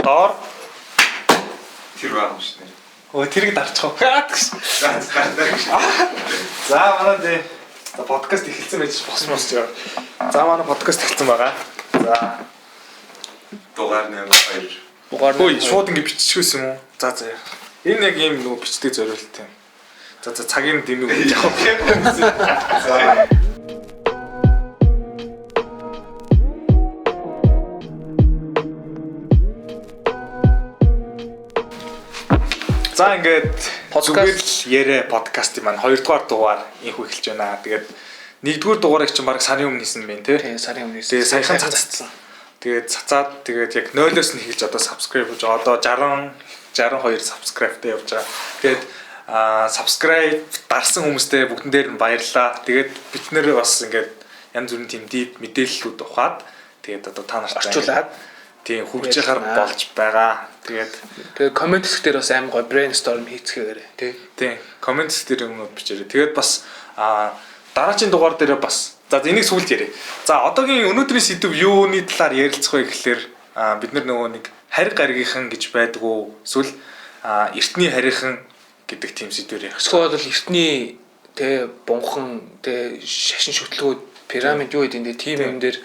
доор тэр байгаа юм шнэ. Тэрийг дарчих. За манай подкаст эхэлсэн байж босмос жаа. За манай подкаст эхэлсэн байгаа. За дугаар нэр 2. Дугаар нэр шууд ингэ биччихсэн юм уу? За. Энэ яг ийм нөгөө бичдэг зориулт юм. За цагийн дэмэг явах. За. За ингээд подкаст яриа подкастын маань 2 дугаар дугаар инхүү эхэлж байна. Тэгээд 1-р дугаарыг чинь баг сарын өмнө хийсэн байх тий. Тийм сарын өмнө. Тэгээд саяхан цацсан. Тэгээд цацаад тэгээд яг 0-оос нь эхэлж одоо subscribe хийж одоо 62 subscribeтэй явж байгаа. Тэгээд subscribe дарсан хүмүүстээ бүгдэн дээр нь баярлалаа. Тэгээд бид нэр бас ингээд янз бүрийн team deep мэдээллүүд ухаад тэгээд одоо та нарт орчуулад тийм хөгжихаар болж байгаа. Тэгээд коммент хэсгээр бас аим гой brainstorm хийцгээгээрэй тий. Тийм коммент хэсгээр юмнууд бичээрэй. Тэгээд бас дараагийн дугаар дээр бас за энийг сүлд яриа. За одоогийн өнөөдрийн сэдв юуны талаар ярилцах вэ гэхэлэр бид нөгөө нэг харь гаргийнхан гэж байдгүй эсвэл эртний харийнхан гэдэг тийм сэдвээр ярих. Эсвэл бол эртний тэ бунхан тэ шашин шүтлгүүд пирамид юу гэдэг нь тийм юм дээр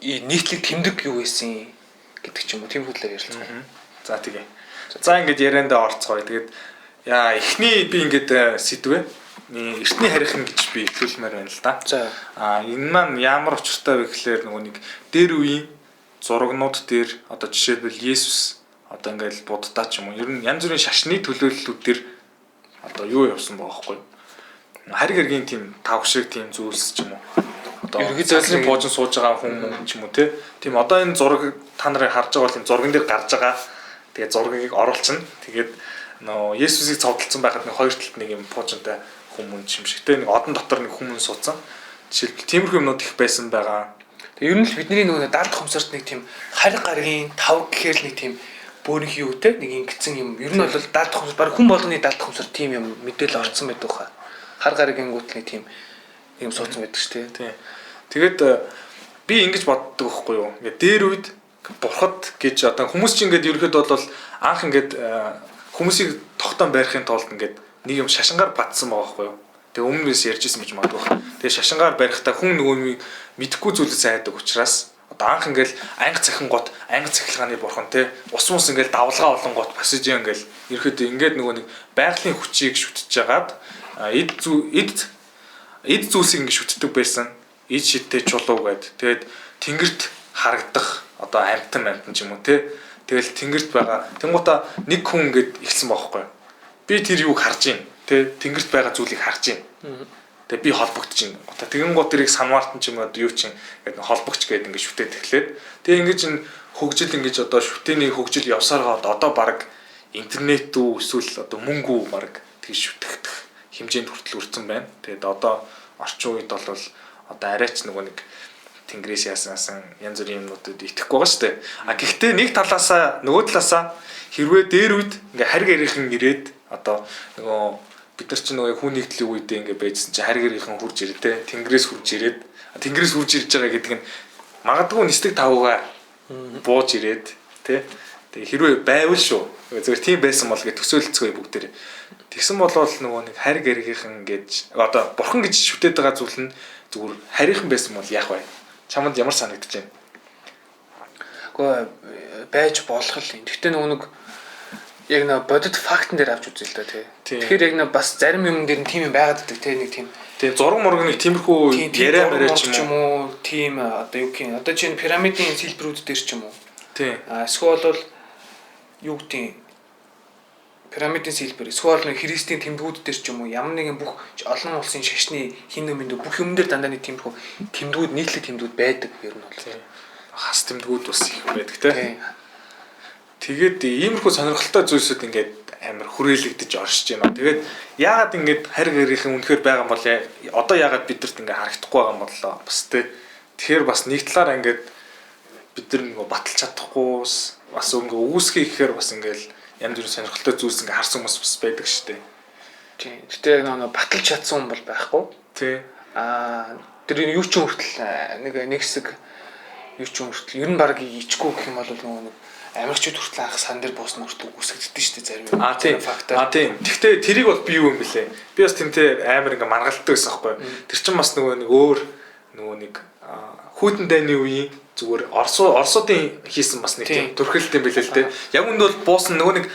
нийтлэг тэмдэг юу байсан гэдэг ч юм уу тийм хөдлөөр ярилцах. За тэгээ. За ингээд яриандаа орцгоё. Тэгээд эхний би ингээд сэдвээ Эртний харийнхан гэж би хэлмээр байна л да. За. Энэ маань ямар учиртай вэ гэхлээр нөгөө нэг дээр үеийн зурагнууд дээр одоо жишээлбэл Есүс одоо ингээд буддаа ч юм уу ер нь янз бүрийн шашны төлөөллүүд дээр одоо юу явсан байгаа байхгүй юу? Харь гаргийн тийм тавшиг тийм зүйлс ч юм уу. Одоо ерөнхийдөө боожин сууж байгаа хүн ч юм уу тийм одоо энэ зураг та нарыг харж байгаа бол энэ зурган дээр гарч байгаа. Тэгээд зургийг оруулчихна. Тэгээд нөө Есүсийг цовдлцсон байхад нэг хоёр талд нэг юм пуужинтай хүмүүс шимшигтэй нэг одон дотор нэг хүмүүс суудсан. Жишээлбэл тиймэрхүү юмнууд их байсан байгаа. Тэг ер нь л бидний нөгөө даалт хумсарт нэг тийм харь гаргийн тав гэхээр л нэг тийм бөөнх юутэй нэг ингэсэн юм. Ер нь бол даалт хумсарт баг хүн болгоны даалт хумсарт тийм юм мэдээлэл орцсон байдаг хаа. Харь гаргийн гүйтний тийм юм суудсан байдаг шүү дээ. Тэгээд би ингэж боддог байхгүй юу? Ингээд дээр үед бурхад гэж одоо хүмүүс чинь ингээд ерөөхдөө бол анх ингээд хүмүүсийг тогтоон байрахын тулд ингээд нэг юм шашингаар батсан байгаа байхгүй юу. Тэгээ өмнө нь ярьжсэн гэж магадгүй. Тэгээ шашингаар барихтаа хүн нөгөө мэдхгүй зүйлээс айдаг учраас одоо анх ингээл анги цахин гот анги цахилгааны бурхан те ус ингээл давлгаа олон гот пассаж ингээл ерөөхдөө ингээд нөгөө нэг байгалийн хүчийг шүтж жагаад эд зүйлсийг ингээд шүтдэг байсан. Эд шидтэй чулуу гэд. Тэгээд тэнгэрт харагдах одоо амтан ч юм уу те. Тэгэл тэнгэрт байгаа. Тэнгуутаа нэг хүн ингээд ихсэн байхгүй юу. Би тэр юуг харж байна. Тэ тэнгэрт байгаа зүйлийг харж байна. Тэгээ би холбогдож байна. Тэгэн гот тэрийг санваарт ч юм уу юу ч ингээд холбогч гэдэг ингээд шүтээд эхлээд. Тэгээ ингэж энэ хөгжил ингэж одоо шүтээний хөгжил явсаар одоо баг интернет үү эсвэл одоо мөнгө үү баг тэгж шүтгэх хэмжээнд хүртэл хүрсэн байна. Тэгээд одоо орчин үед бол одоо арайч нөгөө нэг тэнгэрээс яасан янз бүрийн юмнуудад итгэхгүй байгаа шүү дээ. Гэхдээ нэг талаасаа нөгөө талаасаа хэрвээ дээр үед ингээ харь гарийнхан ирээд одоо нөгөө бид нар чинь нөгөө хүн нэгдлийн үедээ ингээ байжсэн чинь харь гарийнхан хурж ирээд те тэнгэрээс хурж ирээд тэнгэрээс хурж ирж байгаа гэдэг нь магадгүй нисдэг тавгаа бууж ирээд те тэгээ хэрвээ байвал шүү. Зөвхөн тийм байсан бол ингээ төсөөлцгөө бүгдээр. Тэгсэн бол нөгөө нэг харь гарийнхан гэж одоо бурхан гэж шүтээд байгаа зүйл нь зүгээр харийнхан байсан бол яах вэ? Чамд ямар санагдаж байна? Гэхдээ байж болох л юм. Гэхдээ нэг яг нэг бодит фактн дээр авч үзье л да тий. Тэгэхээр яг нэг бас зарим юм дээр нь тийм юм байгаад байдаг тий нэг тийм. Тэгээ зураг мураг нэг тиймэрхүү яриа мэрэ ч юм уу тийм одоо юу гэх юм. Одоо чинь пирамидын сэлбэрүүд дээр ч юм уу. Тий. Эсвэл бол юу гэдэг пирамидын сэлбэр эсвэл нэг христийн тэмдгүүд дээр ч юм уу ямар нэгэн бүх олон улсын шашны хин нэмэнд бүх юм дээр дандаа нэг тиймэрхүү тэмдгүүд нийтлэг тэмдгүүд байдаг ер нь бол. Хас тэмдгүүд бас их байдаг тий. Тэгээд иймэрхүү сонирхолтой зүйлсүүд ингээд амар хүрээлэгдэж оршиж байна. Тэгээд яагаад ингээд харь гарийнхан үнэхээр байгаа юм бол одоо яагаад бидэрт ингээд харагдахгүй байгаа юм болоо бас тий. Тэгэхээр бас нэг талаараа ингээд бид нар нөгөө баталж чадахгүй бас өнгө үүсгэх гэхээр бас ингээд янз бүрийн сонирхолтой зүйлс ингээ харсан хүмүүс бас байдаг шүү дээ. Тийм. Гэтэ нэг баталж чадсан хүн бол байхгүй. Тий. Тэр юу ч юм хүртэл нэг хэсэг юу ч юм хүртэл ер нь баг ичгүй гэх юм бол нөгөө нэг Америкчууд хүртэл анх сан дээр буусна хүртэл үсгэгддэг шүү дээ зарим юм. Фактор. Тийм. Гэхдээ тэрийг бол би юу юм бэлээ. Би бас тэнтэй амар ингээ маргалддаг байсан байхгүй. Тэр чинь бас нөгөө нэг өөр нөгөө нэг хүйтэн дайны үеийн зүгээр Оросуудын хийсэн бас нэг тийм төрхөлт юм бэлээ л дээ. Яг үнд бол буусан нөгөө нэг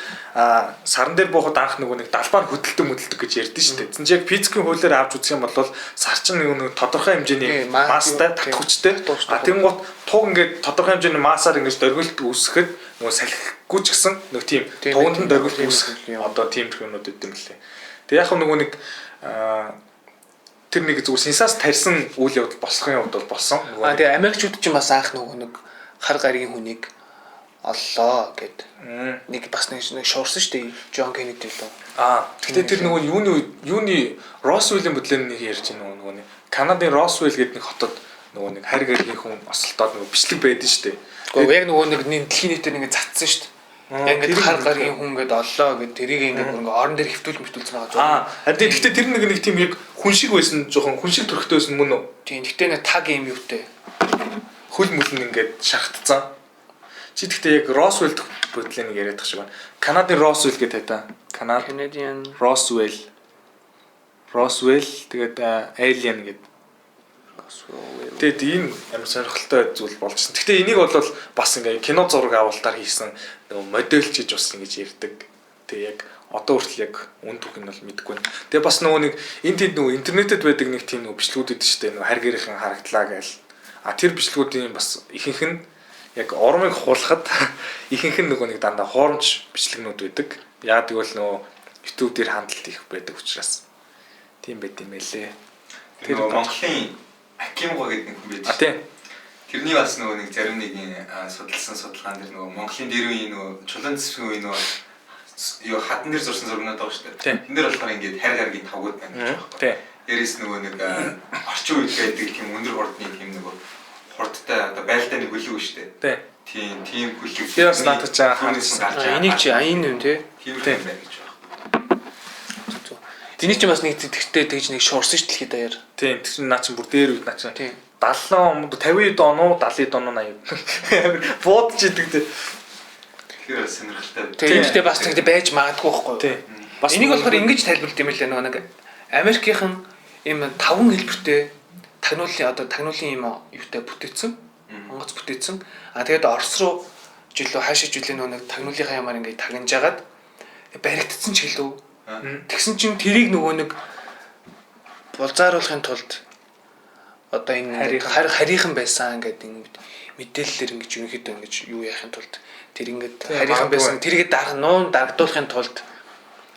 саран дээр буухад анх нөгөө нэг далбаар хөдөлдөг гэж ярьдэн шүү дээ. Эцэн яг физикийн хуулиар авч үзэх юм бол сар чинь нэг тодорхой хэмжээний масстай татах хүчтэй. Тэнгуут туг ингээд тодорхой хэмжээний массаар ингэж дөргөлт үүсгэхэд нөгөө салхигүй ч гэсэн нэг тийм туганд нь дөргөлт үүсгэх одоо тийм юмнууд өгдөг юм лээ. Тэг яг нөгөө нэг тэр нэг зүгээр сенсац тарьсан үйл явдал босхын явдал болсон. Тэгээ Америкчууд ч бас анх нөгөө нэг хар гаригийн хүнийг оллоо гэд нэг бас нэг шуурсан шүү дээ. Джон Кеннеди лөө. Гэхдээ тэр нөгөө юуны Росвеллийн бодлын нэг ярьж байгаа нөгөө нэг Канадын Росвелл гэдэг нэг хотод нөгөө нэг харь гаригийн хүн осолдоод нөгөө бичлэг байдсан шүү дээ. Гэхдээ яг нөгөө нэг дэлхийн нийтээр ингэ цацсан шүү дээ. Яг ингэ хар гаригийн хүн гээд оллоо гэд тэрийг ингэ бүр орон дээр хөвтүүлсэн байгаа. Гэхдээ тэр нэг тийм яг хүн шиг байсан жоохон хүн шиг төрхтэй байсан мөн үү? Тийм. Гэхдээ нэг таг юм юутэй. Хөл мөлн ингээд шахтцсан. Чи гэхдээ яг Росвелл бодлыг яриад тах шиг байна. Канадын Росвелл гэдэг та. Canadian Roswell. Тэгээд Alien гэдэг. Тэгээд энэ амар сонирхолтой зүйл болж байна. Гэхдээ энийг бол бас ингээ кино зураг авалтаар хийсэн нөгөө модельч гэж бас ингэж ярьдаг. Тэг яг одоо хүртэл яг үн түүх нь бол мэдэхгүй байна. Тэгээ бас нөгөө нэг энэ тэнд нөгөө интернетэд байдаг нэг тийм нөгөө бичлэгүүд өгдөө штэ нөгөө харь гэрийнхэн харагдлаа гээл. Тэр бичлэгүүдийн бас ихэнх нь яг ормыг хулахад ихэнх нь нөгөө нэг дандаа хоромж бичлэгнүүд байдаг. Яагаад гэвэл нөгөө YouTube дээр хандлт их байдаг учраас. Тийм байт юм байлээ. Тэр Монголын Акимгоо гэдэг нэг хүн байдаг. Тийм. Тэрний бас нөгөө нэг зарим нэгний судалсан судалгаан дээр нөгөө Монголын дээр үеийн нөгөө чулуун цэсгийн үеийн нөгөө юу хатан дээр зурсан зургнууд байгаа шүү дээ. Энэ дээр болохоор ингээд харь гаргийн тавгууд байна гэж байна. Тийм. Дээрээс нөгөө нэг орчин үед байдаг тийм өндөр хурдны тийм нөгөө хурдтай одоо байлдааны хөлөг шүү дээ. Тийм хөлөг. Би бас наадаж байгаа хаанаас гарч байгаа. Энийг чи энэ юм те. Тийм байна гэж байна. Энийг чи бас нэг тэгтээ тэгж нэг шуурсан ш дэлхийд даяар. Тийм. Тэр чинь наа чи бүр дээр үед наа чи 70 50 оноо 70 оноо 80. Буудж идэг те. Тэр сонирхолтой. Тэгтээ бас тэгтээ байж магадгүй байхгүй. Тийм. Бас энийг болохоор ингэж тайлбарлалт юм лээ нэг Америкийнхан ийм 5 хэлбэртэй тагнуулын юм юутай бүтээгдсэн. Онгоц бүтээгдсэн. Тэгээд Орос руу жилөө хаашаа жилээ нэг тагнуулынхаа ямаар ингээд тагнаж агаад баригдсан ч хэлв. Тэгсэн чинь тэрийг нөгөө нэг булзааруулахын тулд одоо энэ харийнхан байсан гэдэг ингээд мэдээлэлээр ингэж ерөнхийдөө ингэж юу яахын тулд тэр ингээд харийнхан байсан тэрийг дагдуулахын тулд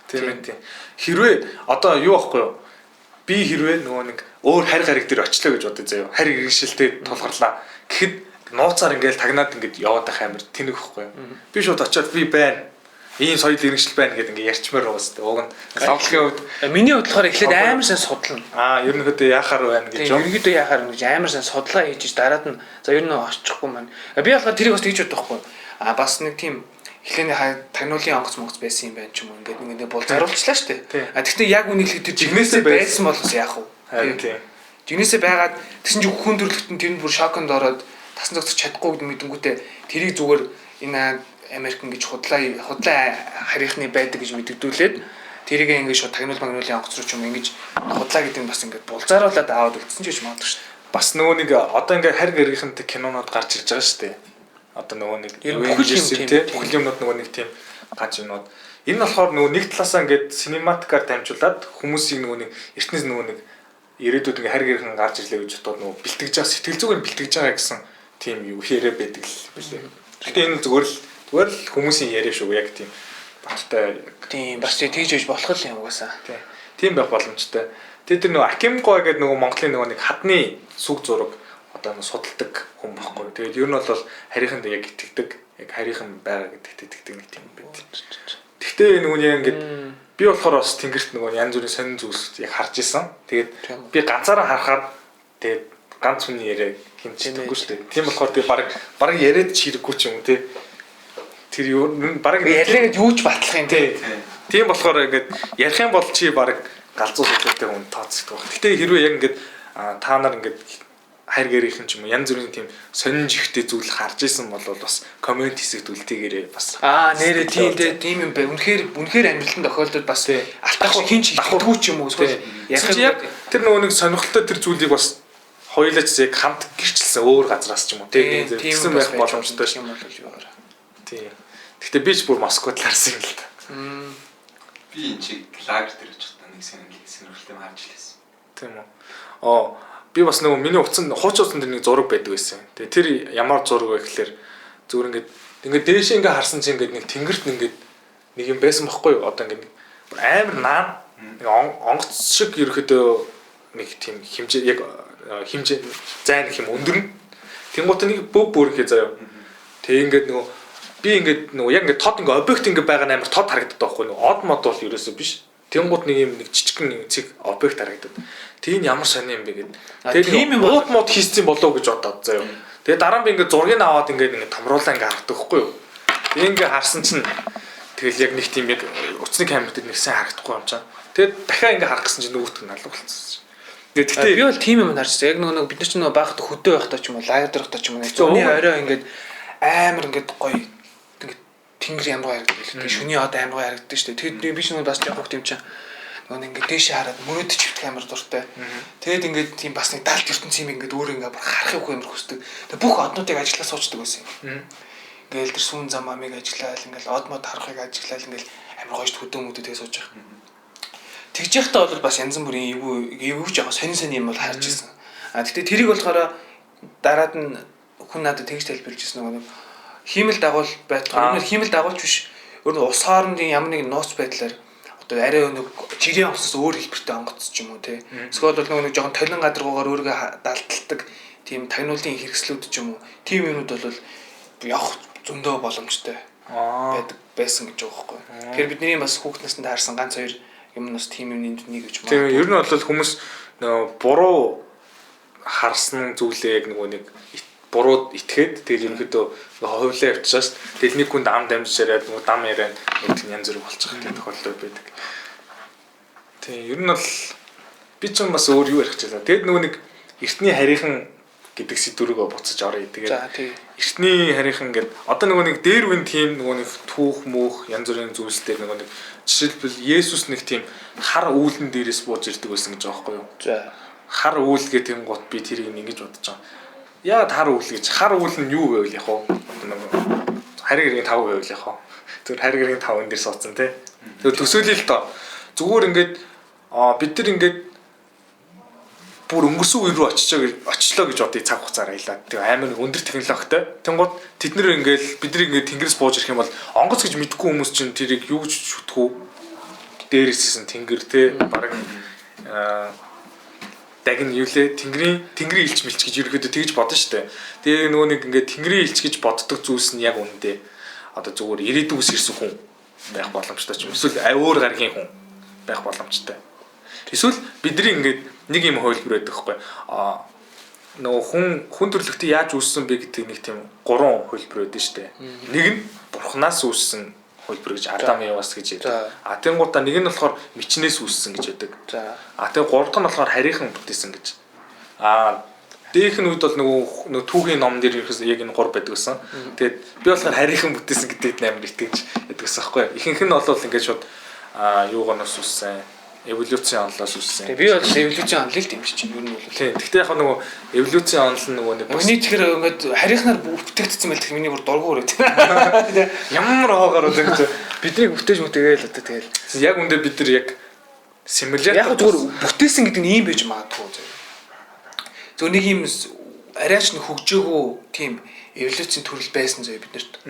тийм. Хэрвээ одоо юу аахгүй юу? Би хэрвээ нөгөө нэг өөр харь гариг дээр очлоо гэж бодож заяа. Харь иргэншилтэд тулгарлаа. Гэхэд нууцаар ингээл тагнаад ингээд яваад байх амар тэнэг ихгүй юу? Би шууд очиод би байна. Ийм соёл иргэншил байна гэдэг ингээд ярьчмаар байгаа шүү дээ. Уг нь лавлахын хувьд миний бодлохоор эхлээд амар сайн судална. Ерөнхийдөө яхаар байна гэж. Ерөнхийдөө яхаар гэж амар сайн судалгаа хийж дараад нь за ер нь очихгүй маань. Би болохоор тэрийг бас тэгж бодохгүй. Бас нэг тийм эхлээний тагнуулын онгоц байсан юм байна ч юм уу ингээд булзааруулчлаа шүү дээ. Гэхдээ яг үнэхээр тэр жигнэсээ байсан бол бас яах вэ? Тийм. Жигнэсээ байгаад тэгсэн чинь хүн төрлөختөнд тэр нь бүр шоконд ороод тасан зогсож чадахгүй мэдэнгүүтээ тэрийг зүгээр энэ Америк ингэж худлаа харийнхны байдаг гэж мэддэгдүүлээд тэрийг ингэж шууд тагнуулын онгоц руу ч юм ингэж худлаа гэдэг нь бас ингэж булзааруулаад аваад үлдсэн ч гэж магадгүй шүү дээ. Бас нөгөө нэг одоо ингээ харь гарийнхантай кинонууд гарч ирж байгаа шүү дээ. Одоо нөгөө нэг бүхэл юмнууд нөгөө нэг тийм ганц юмнууд. Энэ болохоор нөгөө нэг талаасаа ингээд синематикаар дамжуулаад хүмүүсийг нөгөө нэг эртнээс нөгөө нэг ирээдүйд ингээ харь гарийнхан гарч ирлээ гэж бодоод нөгөө бэлтгэж байгаа сэтгэл зүгээр бэлтгэж байгаа гэсэн тийм юу яриа байдаг л билээ. Гэхдээ энэ зүгээр л хүмүүсийн яриа шүү яг тийм баттай. Тийм бас тэгж байж болох юм угаасаа. Тийм байх боломжтой. Тэгээд тэр нөгөө Акимгоо гэдэг нөгөө Монголын нөгөө нэг хадны сүг зураг одоо судалдаг хүн байхгүй. Тэгээд ер нь бол харийнханд яг итгэдэг, яг харийнхан байгаа гэдэгт итгэдэг нэг тийм байд. Гэхдээ нөгөө яг ингээд би болохоор бас тэнгэрт нөгөө янз бүрийн сонин зүйлс яг харж исэн. Тэгээд би ганцаараа харахаар тэгээд ганц хүний яриа хинчдэггүй шүү дээ. Тийм болохоор би баг яриад ч хэрэггүй ч юм уу те. Тэр юу баг яриагээд юу ч батлах юм те. Тийм болохоор ингээд ярих юм бол чи баг галзуу зүйлтэй хүн тооцдог баг. Гэхдээ хэрвээ яг ингээд та нар ингээд хайр гэрийнхэн ч юм уу янз бүрийн тийм сонин жигтэй зүйл харж исэн бол бас коммент хэсэгт үлдээгээрэй бас нэрээ тийм юм бай. Үнэхээр амьдралын тохиолдолд бас алтах хинч давхаргүй ч юм уу эсвэл яг тэр нөгөө нэг сонирхолтой тэр зүйлийг бас хоёулаач яг хамт гэрчлсэн өөр газраас ч юм уу тийм байх боломжтой юм бол юу гараа. Тийм. Гэхдээ би ч бүр Москвад ларсан юм л та. Би энэ чиг лагер дээр очих та нэг сонирхолтой юм харж лээсэн. Тийм үү. Би бас нөгөө миний хуучин утсан дээр нэг зураг байдаг байсан. Тэгээ тэр ямар зураг вэ гэхээр зүгээр ингээд дээшээ ингээд харсан чинь ингээд нэг тэнгэрт ингээд нэг юм байсан байхгүй юу? Одоо ингээд амар наан нэг онгоц шиг ерөөхдөө нэг тийм хэмжээ яг хэмжээ зай нэг юм өндөрн. Тэнгуут нэг бүр ихэ заяа. Тэгээ ингээд нөгөө би ингээд нөгөө яг ингээд тод ингээд объект ингээд байгаа амар тод харагддаг байхгүй юу? Од мод бол ерөөсөө биш. Тэнгуут нэг юм нэг жижигхэн цэг объект харагдаад. Тийм ямар сони юм бэ гэд. Тэгээд тийм мод хийсэн болов гэж бодоод заяа. Тэгээд дараа нь би ингээд зургийг аваад ингээд томруулаа ингээд хардаг байхгүй юу? Тэгээд ингээд харсан чинь тэгэл яг нэг тийм яг уцны камер дээр нэгсэн харагдахгүй юм чам. Тэгээд дахиад ингээд харах гэсэн чинь нөгөөтг нь алга болчихсон. Тэгээд би бол тийм юм харчихсан. Яг нөгөө бид нар ч нөгөө багт хөдөө байхдаа ч юм уу, лагер дээр байхдаа ч юм уу. Зуны орой ингээд амар ингээд гоё ингээд тэнгэр ямар харагддаг. Тэгээд шүний од амар гоё харагддаг шүү дээ. Тэгээд би ч нөгөө бас яг тийм чинь нөгөө ингээд дээшээ хараад мөрөөдөж хөвтөх амар дуртай. Тэгээд ингээд тийм бас нэг далд ертөнц юм ингээд өөрөө ингээд харахыг амар хүсдэг. Тэгээд бүх однуудыг ажиллаа суучдаг байсан юм. Ингээл тэр сүүн зам амыг ажиллаад ингээл од мод харахыг ажиллаад ингээл амар гоёш хөдөө мөдөдөө сууж байгаа. Тэгж яхтаа бол бас янз бүрийн эвгүй жоо сонин юм бол харж ирсэн. Гэхдээ тэрийг болохоор дараад нь хүн надад тэгж тайлбарлаж ирсэн нөгөө хиймэл дагуул байтугай. Өнөр хиймэл дагуулч биш. Өөр ус хоорондын ямар нэг нууц байдлаар одоо арай нэг жирийн усаас өөр хэлбэртэй онгоц ч юм уу те. Эсвэл бол нөгөө нэг жоохон толин гадаргуугаар өөрийгөө далдалдаг тийм тагнуулын хэрэгслүүд ч юм уу. Тийм юмуд бол явах зөндөө боломжтой байдаг байсан гэж байгаа байхгүй. Тэгэхээр бидний бас хүүхднээс нь таарсан ганц хоёр юм нас тийм юмны нэг гэж байна. Тийм ер нь бол хүмүүс буруу харсан зүйлээ яг нөгөө нэг буруу итгээд тэгэл ерөнхийдөө ховлоо явчихсан. Тэгэл нэг хүнд ам дамжиж яриад нөгөө дам яриад нэг янз бүр болчих гэдэг тохиолдол байдаг. Тийм ер нь бол би ч бас өөр юу ярих гэж байна. Тэгэд нөгөө нэг эртний харийнхан гэдэг сэдвүүрөө буцаж оръё. Тэгээд эртний харийнхан гэдэг одоо нөгөө нэг дээр үн тийм нөгөө нэг түүх мөх янз бүрийн зүйлс дээр нөгөө нэг жишээлбэл Есүс нэг тийм хар үүлэн дээрээс бууж ирдэг байсан гэж байгаа байхгүй юу? За. Хар үйл гэх юм гот би тэрийг ингэж бодож байгаа. Яагаад хар үйл гэж? Хар үйл нь юу вэ яг хоо? Харийн гэрийн 5 байвал яг хоо. Тэр харийн гэрийн 5 энэ дээр суудсан тий. Тэр төсөөлөл л доо. Зүгээр ингээд бид нар ингээд бүр өнгөрсөн үе рүү очлоо гэж бодъё цаг хугацаар аялаад. Тэг амар өндөр технологитой. Тэнгууд тэд нэр ингээд бид нар ингээд тэнгэрээс бууж ирэх юм бол онгоц гэж мэдгүй хүмүүс чинь тэрийг юу гэж шүтэх үү? Дээрээссэн тэнгэр те баг дагн юу лээ тэнгэрийн илч мэлч гэж ерөөдөө тэгж бодно штэ. Тэгээ нөгөө нэг ингээд тэнгэрийн илч гэж боддог зүйлс нь яг үндэ одоо зүгээр ирээдүйс ирсэн хүн байх боломжтой ч юм. Эсвэл өөр гаргийн хүн байх боломжтой. Эсвэл бидний ингээд нэг юм хөвлөр байдаг хгүй. Нөгөө хүн төрлөختөд яаж үүссэн бэ гэдэг нэг тийм 3 хөвлөр байдаг штэ. Нэг нь бурхнаас үүссэн хөлбөр гэж Адам Евас гэж ярьдаг. Тэнгуудаа нэг нь болохоор мичнээс үүссэн гэж байдаг. Тэгээ гурав дахь нь болохоор харийнхан бүтээсэн гэж. Дээрх нь үед бол нөгөө түүхийн ном дээр ерөөс яг энэ 3 байдаг гэсэн. Тэгээд би болохоор харийнхан бүтээсэн гэдэгт амар итгэж яддаг гэсэн байхгүй. Ихэнх нь бол ингээд шууд юугоноос үүссэн. Эволюцийн онолоос үүссэн. Тэгээ би бол эволюцийн онолыг дэмжиж чинь ер нь бол. Тийм. Гэхдээ яг нөгөө эволюцийн онол нь нөгөө нэг миний тэгэхээр ингээд харийнхнаар бүтээгдсэн байл гэх миний бүр дургуур үү. Ямар хаагаар үү гэж бидний бүтээж мүтэгээл одоо тэгэл. Яг үндэ бид нар яг симулятор яг зүгээр бүтээсэн гэдэг нь ийм байж магадгүй зөө. Зөв нэг юм арайч нэг хөгжөөгөө тийм эволюцийн төрөл байсан зөө биднэрт.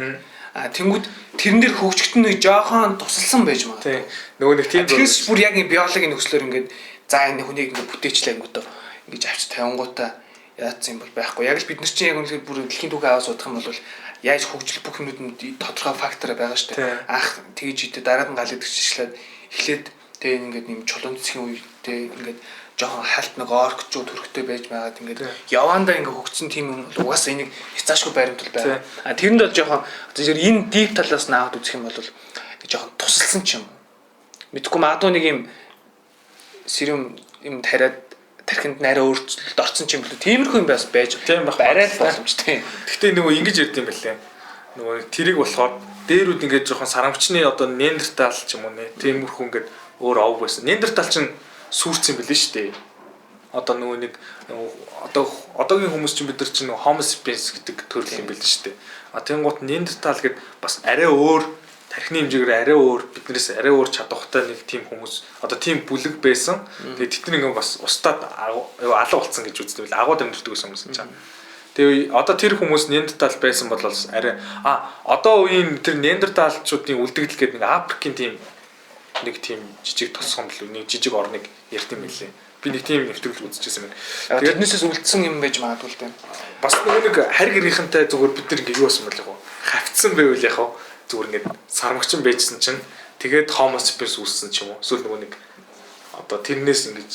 Тэнгүүд тэрэн дээр хөгжөлт нь жоохон тусалсан байж магадгүй. Нөгөө нэг тийм тэгэхээр бүр яг биологийн нөхцлөөр ингээд за энэ хүнийг ингээд бүтээчлээ гэнэ ингэж авч тавингуудаа яатсан юм бол байхгүй. Яг л бид нар чинь яг үнэхээр бүр дэлхийн түүхээ аваад судах юм бол яаж хөгжил бүх юмуд нь тодорхой фактор байгаа шүү дээ. Тэгэж идэ дараад нь гал идэгчлээд эхлээд тэгээ ингээд юм чулуун цэцгийн үедээ ингээд жоохон хальт нэг оркчууд төрхтэй байж байгаад ингээд явандаа ингээд хөгжсөн тийм юм бол угаасаа энийг хязгаашгүй баримтал байна. Тэрэнд бол жоохон энэ дип талаас нь аваад үзэх юм бол жоохон тусалсан ч юм. Мэдхгүй магадгүй нэг юм сэрэм юм тариад тархинд нарийн өөрчлөлт орсон ч юм бэл тиймэрхүү юм бас байж арай л боломжтой. Гэхдээ нөгөө ингэж ярьд юм бэлээ. Нөгөө тэрийг болохоор дээрүүд ингээд жоохон сарамчны одоо нендертал ч юм уу нэ тиймэрхүү ингээд өөр ов байсан. Нендертал чинь сүрц юм бэлээ шүү дээ. Одоо нөгөө нэг одоогийн хүмүүс чинь бид нар чинь Homo sapiens гэдэг төрөл юм бэлээ шүү дээ. Тэнгуут нендертал гэд бас арай өөр тархины хэмжээгээр арай өөр биднээс арай өөр чадвартай нэг тийм хүмүүс одоо тийм бүлэг байсан. Тэгээд тэдний ингээ бас устдад алга болсон гэж үздэг. Агууд амьдэрдэг байсан хүмүүс чинь. Тэгээ одоо тэр хүмүүс нендертал байсан бол арай одоо үеийн тэр нендерталчуудын үлдэгдэл гэдэг нэг Африкийн тийм жижиг тосгонд нэг жижиг орныг ярьд юм билээ. Би нэг тийм нэвтрүүлэг үзчихсэн байна. Тэгээд тэрнээсээс үлдсэн юм байж магадгүй л дээ. Бас нэг харийнхантай зүгээр бид нар ингээ юу болсон байх вэ? Хавцсан байвал яах вэ? Зүгээр ингээд сармагчин байжсэн чинь тэгээд Homo sapiens үүссэн ч юм уу. Эсвэл нөгөө нэг одоо тэрнээс ингэж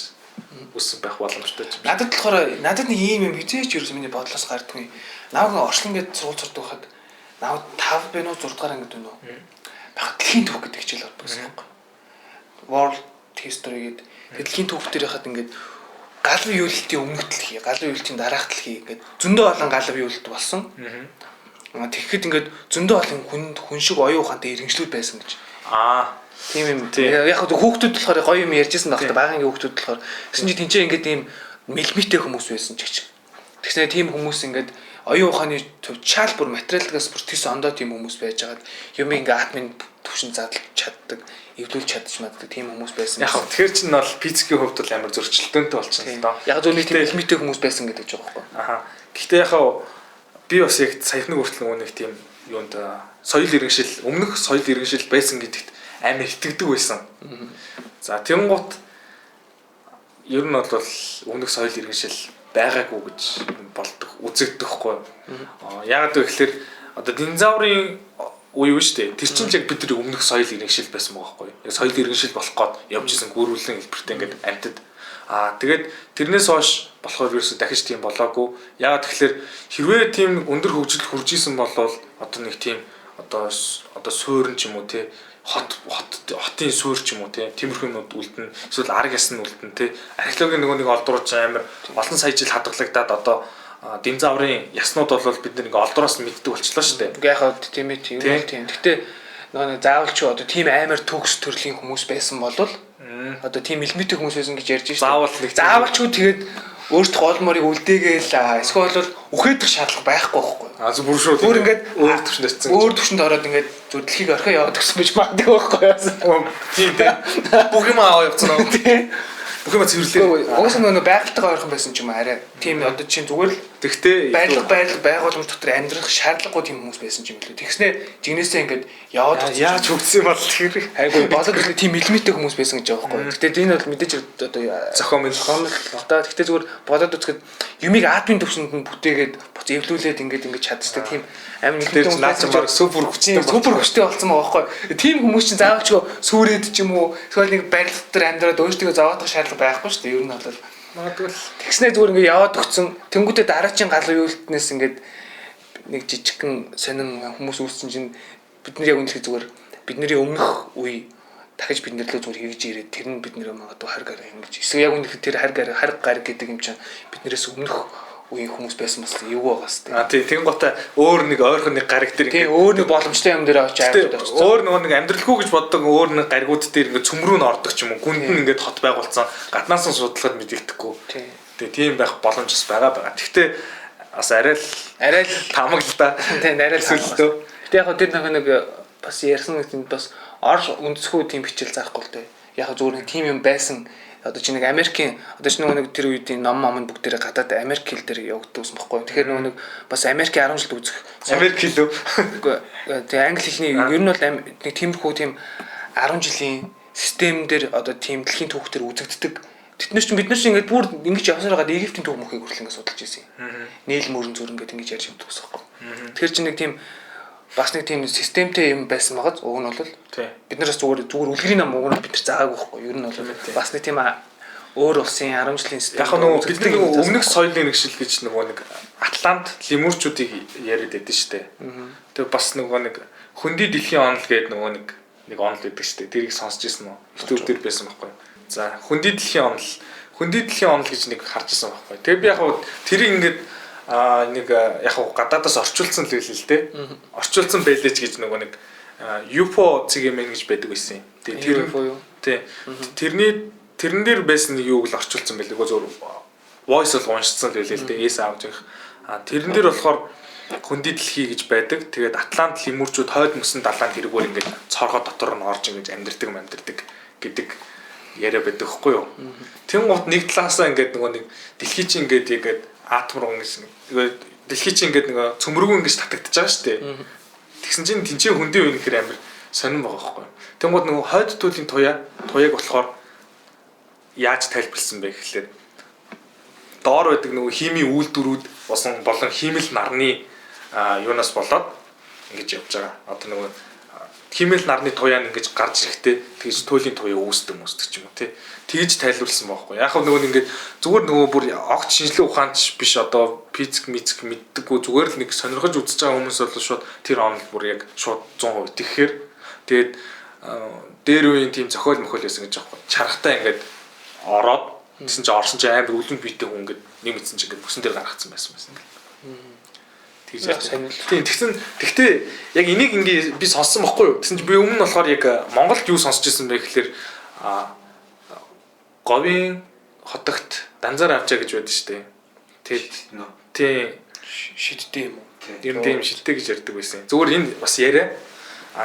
үүссэн байх боломжтой ч юм. Надад нэг ийм юм хизээч ерөөс миний бодлоос гардгүй. Наваг орчлон гээд сургууль сурдаг байхад наваг 5 бэ нөө 6 дахь ангид байна уу? Дэлхийн түүх гэдэг хичээл ордог байхгүй. World history гэдэг дэлхийн түүх дээр яхад ингээд галын юултын өмнөх дэлхий, галын юултын дараах дэлхий гэдэг зөндөө олон галын юулт болсон. Тэгэхэд ингээд зөндөө олон хүн шиг оюун ухаантай иргэншлүүд байсан гэж. Тийм юм. Яг хүүхдүүд болохоор гоё юм ярьжсэн байх та багаангийн хүүхдүүд болохоор гэсэн чи тэнцээ ингээд ийм мэлмитэй хүмүүс байсан ч гэж. Тэгснэ тийм хүмүүс ингээд оюун ухааны төв чаал бүр материалгаас бүр тийс ондоо тийм хүмүүс байж байгаад юм ингээ атмын төвшин задлж чаддаг, эвлүүлж чаддаг тийм хүмүүс байсан. Яг тэгэхээр чинь бол физикийн хувьд бол амар зөрчилдөөнтэй болчихсон л доо. Яг зөвний тийм мэлмитэй хүмүүс байсан гэдэг ч байгаа байхгүй. Гэхдээ яг би бас яг саяхныг хүртэл нэг тийм юунд соёл иргэншил өмнөх соёл иргэншил байсан гэдэгт амар итгэдэг байсан. За тэнгуут ер нь бол өмнөх соёл иргэншил байгаагүй гэж болдог үзэгдэх хгүй. Яг гэвэл одоо динозаврын үе юу штэ тэр чинь яг бидний өмнөх соёл иргэншил байсан байгаа хгүй. Яг соёл иргэншил болох гээд явж исэн гүрүүлэн хэлбэртэй ингээд амьтад. Тэгээд тэрнээс хойш болохоор ерөөсө дахиж тийм болоогүй. Яг тэгэхээр хэрвээ тийм өндөр хөгжил хүрж исэн бол одоо нэг тийм одоо суурин ч юм уу те хотын суур ч юм уу те тиймэрхүү юмуд үлдэн эсвэл арга ясны үлдэн те археологийн нэг олдруулж амар олон сая жил хадгалагдаад одоо динозаврын яснууд бол бид нэг олдроос мэддэг болчихлоо шүү дээ. Яг тийм ээ тийм. Гэхдээ нэг заавал ч одоо тийм амар төгс төрлийн хүмүүс байсан бол одоо тийм мэлмитэй хүмүүс байсан гэж ярьж байна. Заавал ч тэгээд өөртөө гол морийг үлдээгээл эсвэл бол үхээдэх шаардлага байхгүй байхгүй. Бүр шүү. Бүр ингээд өөр төвшөнд очсон. Өөр төвшөнд ороод ингээд зүр дэлхийг орхио яваад гэсэн байж магадгүй байхгүй. Тийм тийм. Бүх юм аваа явцсан уу? Бүх юм цэвэрлээ. Уусаа нөгөө байгальтайгаа ойрхон байсан ч юм арай. Тийм одоо чинь зүгээр л тэгтээ байгууламж дотор амьдрах шаардлагагүй тийм хүмүүс байсан ч юм лээ. Тэгснэ жигнэсээ ингээд яваад яаж хөгжсөн юм бол тэгэхээр айгүй болоод ирэх тийм мэлмитэй хүмүүс байсан гэж байгаа байхгүй. Гэтэ энэ бол мэдээж одоо зохиомл одоо тэгтээ зүгээр болоод үзэхэд юмыг атмын төвшөнд нь бүтээгээд буц эвлүүлээд ингээд чадчихдаг тийм амин нэгтэй хүмүүс наад чинь супер хүчтэй болсон байгаа байхгүй. Тийм хүмүүс чинь заавал ч сүрээд ч юм уу эсвэл нэг барил дотор амьдраад өөртөө зовоодох шаардлага байхгүй шүү дээ. Ер нь бол магадгүй тэгснээ зүгээр ингээд яваад өгсөн. Тэнгүүтээ дараачийн галын үйлдэлнээс ингээд нэг жижигхэн сонин хүмүүс үүссэн чинь бид нар яг үнэлэх зүгээр бидний өмнөх үе дахиж бид нэрлээ зүгээр хийж ирээд тэр нь бид нэр магадгүй хар гар юм гэж. Эсвэл яг үнэлэх тэр хар гар гэдэг юм чинь биднээс өмнөх үеийн хүмүүс байсан бас эвгүй байгаас тээ. Тийм гоотой өөр нэг ойрхон нэг гариг дээр тийм өөр нэг боломжтой юм дээр очиж аваад очсон. Өөр нэг амьдралгүй гэж боддог өөр нэг гаригууд дээр ингээд цөмрөө н ордог ч юм уу. Гүнд нь ингээд хот байгуулсан. Гаднаас нь судлахад мэдэгдэхгүй. Тийм байх боломж бас байгаа. Гэхдээ бас арай л тамаг л да. Тийм арай л сүлдөө. Гэтэ яг тэр нэг бас ярьсан гэдэг бас ор үндэсгүй тийм бичил заахгүй л дээ. Яг зүгээр нэг тийм юм байсан. Одоо чи нэг Америкийн одоо чи нэг тэр үеийн ном бүгдээрээ гадаад Америк хэл дээр явагддаг юм баггүй. Тэгэхээр нэг бас Америкийн 10 жил үзэх. Америк хэл үү? Тэгээ англи хэлний ер нь бол нэг тиймэрхүү тийм 10 жилийн систем дээр одоо тийм дэлхийн түүх дээр үзэгддэг. Тэднэр чинь бид нар чинь ингээд бүр ингэж явсаар байгаа Египтийн түүх мөхийг хүртэл ингээд судалж ирсэн юм. Нийл мөрөн зүр ингээд ингэж ярьж явдаг ус байхгүй. Тэгэхээр чи нэг тийм бас нэг тийм системтэй юм байсан байгаа. Уг нь бол бид нараас зүгээр үлгэрийн ном уг нь бид нар заагаагүй байхгүй. Ер нь бол бас нэг тийм өөр улсын 10 жилийн систем. Яг нөгөө бидний өмнөх соёлын нэгшил гэж нөгөө нэг Атлант лемурчуудыг яриад байдсан шүү дээ. Тэгээ бас нөгөө нэг хөндөй дэлхийн онол гэдэг нөгөө нэг онол байдаг шүү дээ. Тэрийг сонсч ирсэн үү? YouTube дээр байсан байхгүй. За хөндөй дэлхийн онол. хүндийдлийн онол гэж нэг харж ирсэн байхгүй. Тэгээ би яг тэрийг ингээд нэг яг гадаадаас орчуулсан л байлээ л дээ. Орчуулсан байлээ ч гэж нөгөө нэг UFO цэгийн гэж байдаг байсан юм. Тэгээ тэрэн дээр байсан нэг юуг л орчуулсан байлээ. Зөв voice бол уншсан л байлээ л дээ. Эс аавж их. Тэрэн дээр болохоор хүндий дэлхий гэж байдаг. Тэгээд Атлант лемүрчүүд хойд мөсөн далайн тэргүүр ингээд цорхоо дотор нь орж ингэж амьдэрдэг гэдэг яриа байдаг хгүй юу. Тэнгууд нэг талаасаа ингээд нөгөө нэг дэлхий чинь ингээд атом руу ингэж дэлхий чинь ингээд нөгөө цөмрөгөө ингэж татагдчихж байгаа шүү дээ. Тэгсэн чинь тэнцээ хүндий үе нэхэр амир сонирн байгаа хгүй юу. Тэнгууд нөгөө хойд төлөлийн туяаг болохоор яаж тайлбарлсан бэ гэхлээр доор байдаг нөгөө химийн үйлдвэрүүд болон химэл нарны юунаас болоод ингэж явж байгаа. Одоо нөгөө химэл нарны туяа нь ингэж гарч ирэхдээ тэгж туйлын туяа үүсдэг ч юм уу тий. Тэгж тайлбарлсан байхгүй. Яг нөгөө ингээд зүгээр нөгөө бүр огт шинжлэх ухаанч биш одоо физик мэддэггүй зүгээр л нэг сонирхож үзэж байгаа хүмүүс бол шууд тэр онол бүр яг шууд 100% итгэхээр тэгээд дээр үеийн тийм зохиол мөхөл байсан гэж аахгүй. Чаргатай ингээд ороод тэгсэн чинь орсон чинь амар үлэн биетэй хүн ингээд нэг мэдсэн чинь ингээд бүсэн дээр гаргацсан байсан ингээд. Тэгтээ яг энийг ингээ би сонссон байхгүй юу? Тэгсэн чинь би өмнө нь болохоор яг Монголд юу сонсч ирсэн бэ гэхэлэр говийн хотогт данзаар авчаа гэж байдаг шүү дээ. Тэгээд шидтэй юм уу? Ер нь тийм шидтэй гэж ярьдаг байсан. Зүгээр энэ бас яриа.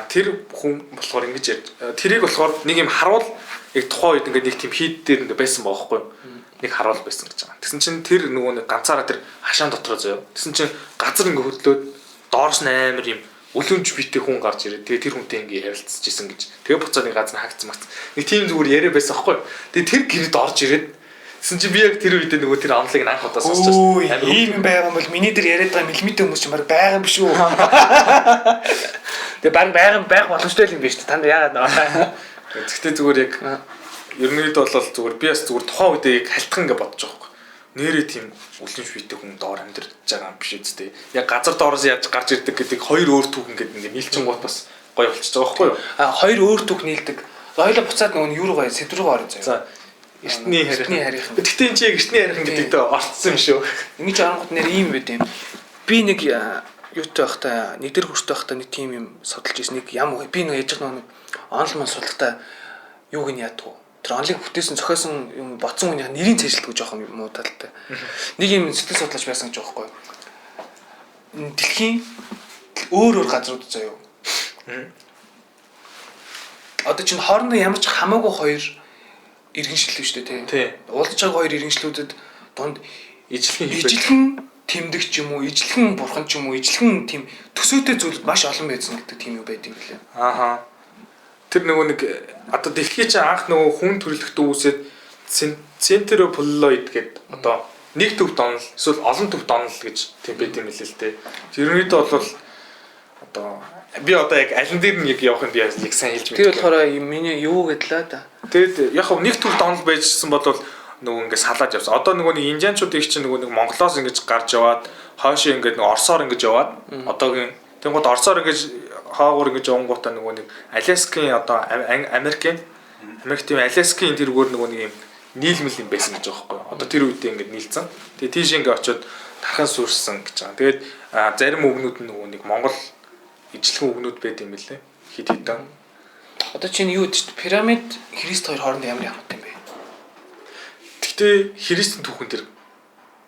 Тэр хүн болохоор ингэж ярьж. Тэрийг болохоор нэг юм харуул яг тухайн үед ингээ нэг тийм хийд дээр ингээ байсан байхгүй юу? Нэг харуул байсан гэж байгаа. Тэгсэн чинь тэр нөгөө нэг ганцаараа тэр хашаан дотроо заяа. Тэгсэн чинь газар ингээ хөдлөөд доорс амар юм өлөмж битэй хүн гарч ирээд тэгээ тэр хүнтэй ингээ ярилцчихсэн гэж. Тэгээ буцаад нэг газар хаагцсан багц. Нэг тийм зүгээр яриа байсан аахгүй. Тэгээ тэр гэрд орж ирээд тэгсэн чинь би яг тэр үед нөгөө тэр амлыг анх удаа сонсч байсан. Ийм байгаа бол миний дээр яриад байгаа мэлмитэ хүмүүс ч баг байгаа юм биш үү? Тэгээ байх боломжтой юм биш үү? Танд яагаад наа. Тэгтээ зүгээр яг ерөнхийдөө бол зүгээр би бас зүгээр тухайн үедээ яг халтхан гэж бодож байгаа юм. Нэрээ тийм үлэн швейтэй хүн доор амьдарч байгаа юм биш үстэй. Яг газар доороос яаж гарч ирдэг гэдэг хоёр өөр түүх ингээд нийлчин гот бас гоё болчихж байгаа байхгүй юу? Хоёр өөр түүх нийлдэг. Хоёулаа буцаад нөгөө юу руу сэдвэр рүү орё заяа. Эртний харийнхан. Тэгтээ энэ чи яг эртний харийнхан гэдэгтээ орцсон юм шүү. Ингэж арангууд нэр ийм байд юм. Би нэг юутай байхдаа нэг дэр хүртэй байхдаа нэг тийм юм судалж ирсэн нэг ям уу. Би нэг яж нэг онл мал судлахтаа юуг нь яадгүй. Тэр онлыг бүтээсэн зохиосон юм боцсон хүний нэрийн цэжилтгүй жоохон юм уу талтай. Нэг юм сэтгэл судлаач байсан гэж байгаа байхгүй. Дэлхийн өөр газрууд заяа. Одоо чинь хоорондоо ямар ч хамаагүй хоёр иргэншил шүү дээ тий. Уулзж байгаа хоёр иргэншлүүдэд дунд ижлэхэн тэмдэг ч юм уу, ижлэхэн бурхан ч юм уу, ижлэхэн тийм төсөөтэй зүйл маш олон байсан гэдэг тийм юм байдаг юм лээ. Ааха. Тэр нөгөө нэг одоо дэлхий чинь анх нөгөө хүн төрөлхтөө үүсээд центерополлоид гэдэг одоо нэг төвд онол эсвэл олон төвд онол гэж тийм байт юм хэлээ л дээ. Тэрнийдээ бол одоо би одоо яг алин дээр нь яг явах нь би яг сайн хэлж мэдээ. Тэр болохоор миний юу гэдлээ да. Тэгэд яг нэг төвд онол байжсэн бол нөгөө ингээд салаад явсан. Одоо нөгөө нэг индианчуудыг чинь нөгөө нэг Монголоос ингэж гарч яваад хойшоо ингээд нөгөө Оросоор ингэж яваад одоогийн тэнгууд Оросоор ингэж хаагуур ингэж явангуудаа нөгөө нэг Аляскийн одоо Америк тийм Аляскийн тэргүүр нөгөө нэг юм нийлмэл юм байсан гэж байгаа байхгүй. Одоо тэр үедээ ингэж нийлцэн. Тэгээ тийш ингэ очиод тархан сүрсэн гэж байгаа. Тэгээд зарим үгнүүд нь нөгөө нэг Монгол ижлэхэн үгнүүд байд юм билээ. Хит хитэн. Одоо чинь юу гэдэг чинь пирамид Христ хоёр хооронд ямар хамаатай юм бэ? Гэхдээ Христийн түүхэн тэр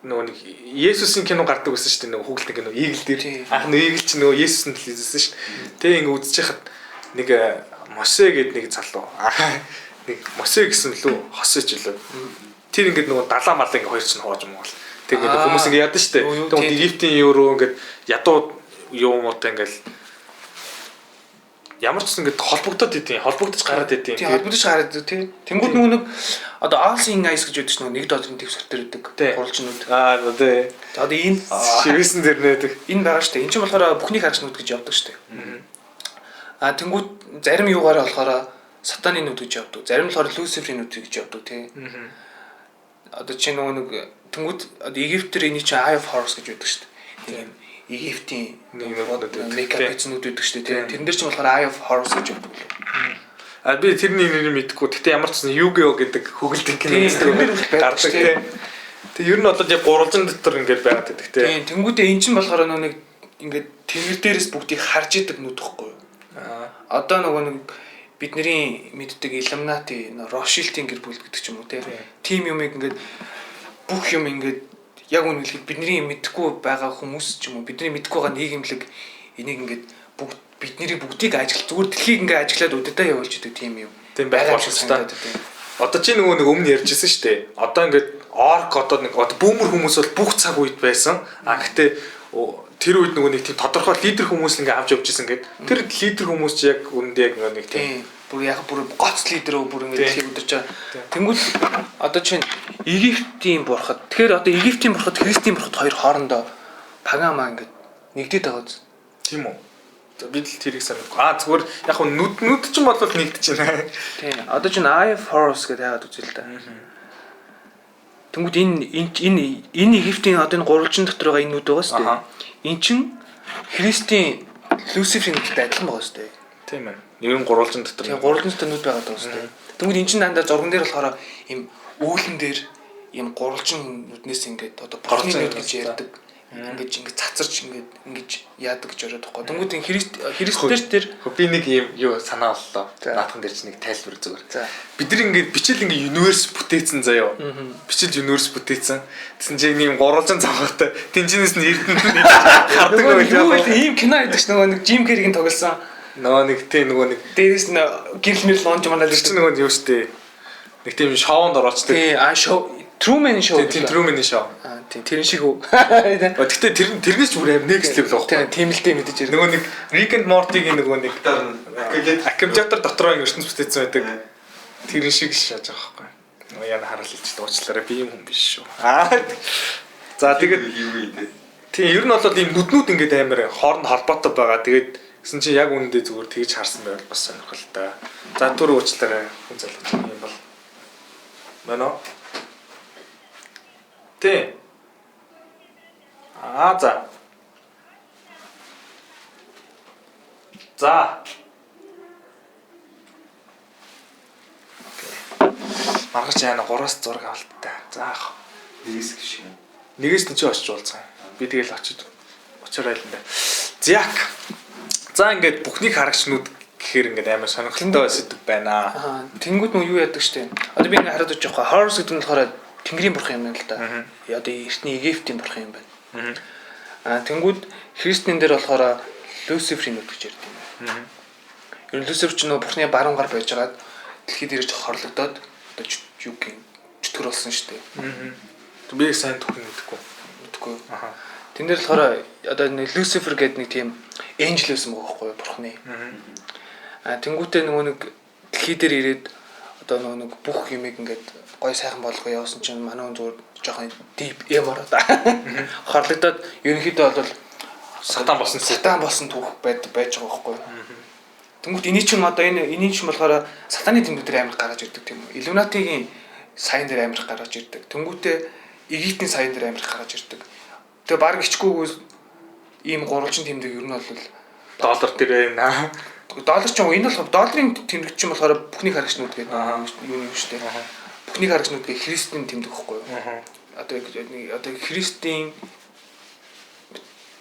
нөгөө нэг Есүсийн кино гардаг байсан шүү дээ нөгөө хүүхэлдэйн кино Игэл дээр анх нэг Игэл чи нөгөө Есүсэнд л хийсэн шүү дээ. Тэ ингэ үзэж хахад нэг Мосе гэдэг нэг залуу нэг Мосе гэсэн лүү хосож илээ. Тэр ингэ нөгөө далаа мал ингэ хоёр ч нь хоож Монгол. Тэг ингэ хүмүүс ингэ яд нь шүү дээ. Тэгвэл Египтийн евро ингэ ядуу юу муутай ингэ ямар ч ингэ холбогдоод идэв. Холбогдож гараад идэв. Тийм холбогдож гараад идэв тийм. Тэнгүүд нөгөө одоо All-Seeing Eyes гэж байдаг нэг $1 төвсгтэр өгдөг хуралчнууд. Одоо одоо энэ шивсэн дэр нээдэг. Энэ байгаа шүү дээ. Энд чинь болохоор бүхнийг харж нүд гэж явдаг шүү дээ. Тэнгүүд зарим юугаараа болохоор сатаны нүд гэж явдаг. Зарим нь болохоор Люциферийн нүд гэж явдаг тий. Одоо чинь нөгөө нэг тэнгүүд одоо Египтэр эний чинь Eye of Horus гэж байдаг шүү дээ. Тийм Египтийн нэг мейкап хийснүүд байдаг шүү дээ тий. Тэрэн дээр чинь болохоор Eye of Horus гэж явдаг. А би тэрний нэрийг мэдэхгүй. Гэтэ ямар ч юугөө гэдэг хөгөлдөг кино гардаг тийм. Тэг ер нь бол яг гурвалжин дотор ингээд байгаад байдаг тийм. Тэнгүүдээ эн чинь болохоор нэг ингээд тэнгэр дээрээс бүгдийг харж идэг нүд гэхгүй юу. Одоо нөгөө нэг бидний мэддэг Illuminati Rothschild-ийн гэр бүл гэдэг ч юм уу тийм юмыг ингээд бүх юм ингээд яг үнэхээр бидний мэдхгүй байгаа хүмүүс ч юм уу бидний мэдхгүй байгаа нийгэмлэг энийг ингээд бүгд бидний бүгдийг зүгээр дэлхийг ингээд ажиглаад удаа явуулж идэг тийм юм. Тийм байх боломжтой. Одоо чи нөгөө нэг өмнө ярьжсэн шүү дээ. Одоо ингээд орк одоо нэг бүүмэр хүмүүс бол бүх цаг үед байсан. А гэхдээ тэр үед нөгөө нэг тийм тодорхой лидер хүмүүс ингээ авч явж исэн гэдэг. Тэр лидер хүмүүс чи яг үндэ яг нэг тийм бүр яг бүр гоц лидер бүр ингээ дэлхийг өдөрч байгаа. Тэнгүүл одоо чинь Египтийн бурхад. Тэгэхээр одоо Египтийн бурхад, Христийн бурхад хоёр хоорондоо пагамаа ингээ нэгдээд байгаа үз. Тийм үү. Бид л тэрийг санахгүй. Зүгээр яг нүд ч юм бол нэгдэж байна. Тийм. Одоо чинь I Force гэдэг яагаад үзэл та. Тэнгүүд энэ Египтийн одоо энэ гурвалжин дотор байгаа энэ нүд байгаа шүү дээ. Эн чинь Христийн Люциферийн нүдтэй адилхан байгаа шүү дээ. Тийм ээ. Ер нь гурвалжин дотор. Тийм гурвалжин дотор нүд байгаа шүү дээ. Тэнгүүд эн чинь дандаа зурган дээр болохоор ийм үүлэн дээр ийм гурвалжин нүднээс ингээд одоо бурхны нүд гэж ярьдаг. Ингээд цацарч ингээд яадаг гэж ороод байхгүй. Тэнгүүд энэ Христээр тэр би нэг юм юу санаа боллоо. Наадхан дээр чи нэг тайлбар зүгээр. Бид нар ингээд бичил ингээд universe бүтээсэн заяо. Бичил universe бүтээсэн. Тэсэн чи нэг гурвалжин цавхаатай тэнцэнээс нь Эртнii хардаг байлаа. Ийм кино байдаг ш нөгөө нэг Jim Carrey-гийн тоглосон. Нөгөө нэг тий нөгөө нэг дээрээс нь гэрэл мэл лонж манаа л чи нөгөө юу штэ. Нэг тийм шоунд оролцдог. Тий шоу Truman show. Тий Truman show. Тийм тэрэн шиг үү. Гэхдээ тэрнээс ч бүр аим next level байхгүй. Тийм л дээ мэдээж нөгөө нэг Rick and Morty-гийн нөгөө нэг аккумулятор дотроо ертөнц бүтээсэн байдаг. Тэрэн шиг шааж байгаа байхгүй. Нөгөө яна харуулж дуучлаарай би юм хүн биш шүү. За тэгээд тийм ер нь бол ийм нүднүүд ингээд амар хооронд холбоотой байгаа. Тэгээд гэсэн чи яг үнэндээ зүгээр тэгж харсан байвал бас сонирхолтой. За түр уучлаарай хүн залууч юм бол. Мано. Тэ. За. За. Маргач яана 3-аас 6 авалттай. За яах. Нэгээс гэж юм. Нэгээс нь ч очиж уулзсан. Би тэгэл очиж очираа л энэ. Зяк. За ингээд бүхнийг харагчнууд гэхээр ингээд амар сонирхолтой сэдв байна. Тэнгүүд нөө юу яадаг штэ. Одоо би ингээд хараад очих واخа. Horror гэдэг нь болохоор Тэнгэрийн бурхан юм л да. Одоо Эртний Египтийн бурхан юм байна. Тэнгүүд Христийн дээр болохоор Люциферийн нүд гэж ярьдаг юм. Ер нь Люцифер ч нөө бурхны баруун гар байж байгаад дэлхийд ирж хорлогдоод одоо юу гин чөтгөр болсон шүү дээ. Би сайн түүхэн мэдгүй. Тэн дээр болохоор одоо нэг Люцифер гэдэг нэг тийм энжел байсан байгаа байхгүй юу бурхны. Тэнгүүтээ нөгөө нэг дэлхий дээр ирээд одоо нөгөө нэг бүх юмыг ингээд гой сайхан болгоо явуулсан чинь манай хүн зүгээр жоохон deep юм ороод хорлогдоод ерөнхийдөө бол сатан болсон түүх байж байгаа байхгүй юу. Тэнгүүт эний чинь одоо энийн чинь болохоор сатаны тэмдэг дээр амар гаргаж ирдэг тийм үү. Illuminati-гийн сайн дээр амар гаргаж ирдэг. Тэнгүүтээ Египтийн сайн дээр амар гаргаж ирдэг. Тэгээ баг ичгүүгээс ийм гурвалжин тэмдэг ер нь бол доллар дээр байна. Доллар ч юм энэ бол долларын тэмдэг чинь болохоор бүхний харагчнууд гэдэг юу юм шүү дээ. Бүхний харагчнууд гэх Христийн тэмдэг гэхгүй юу. Одоо Христийн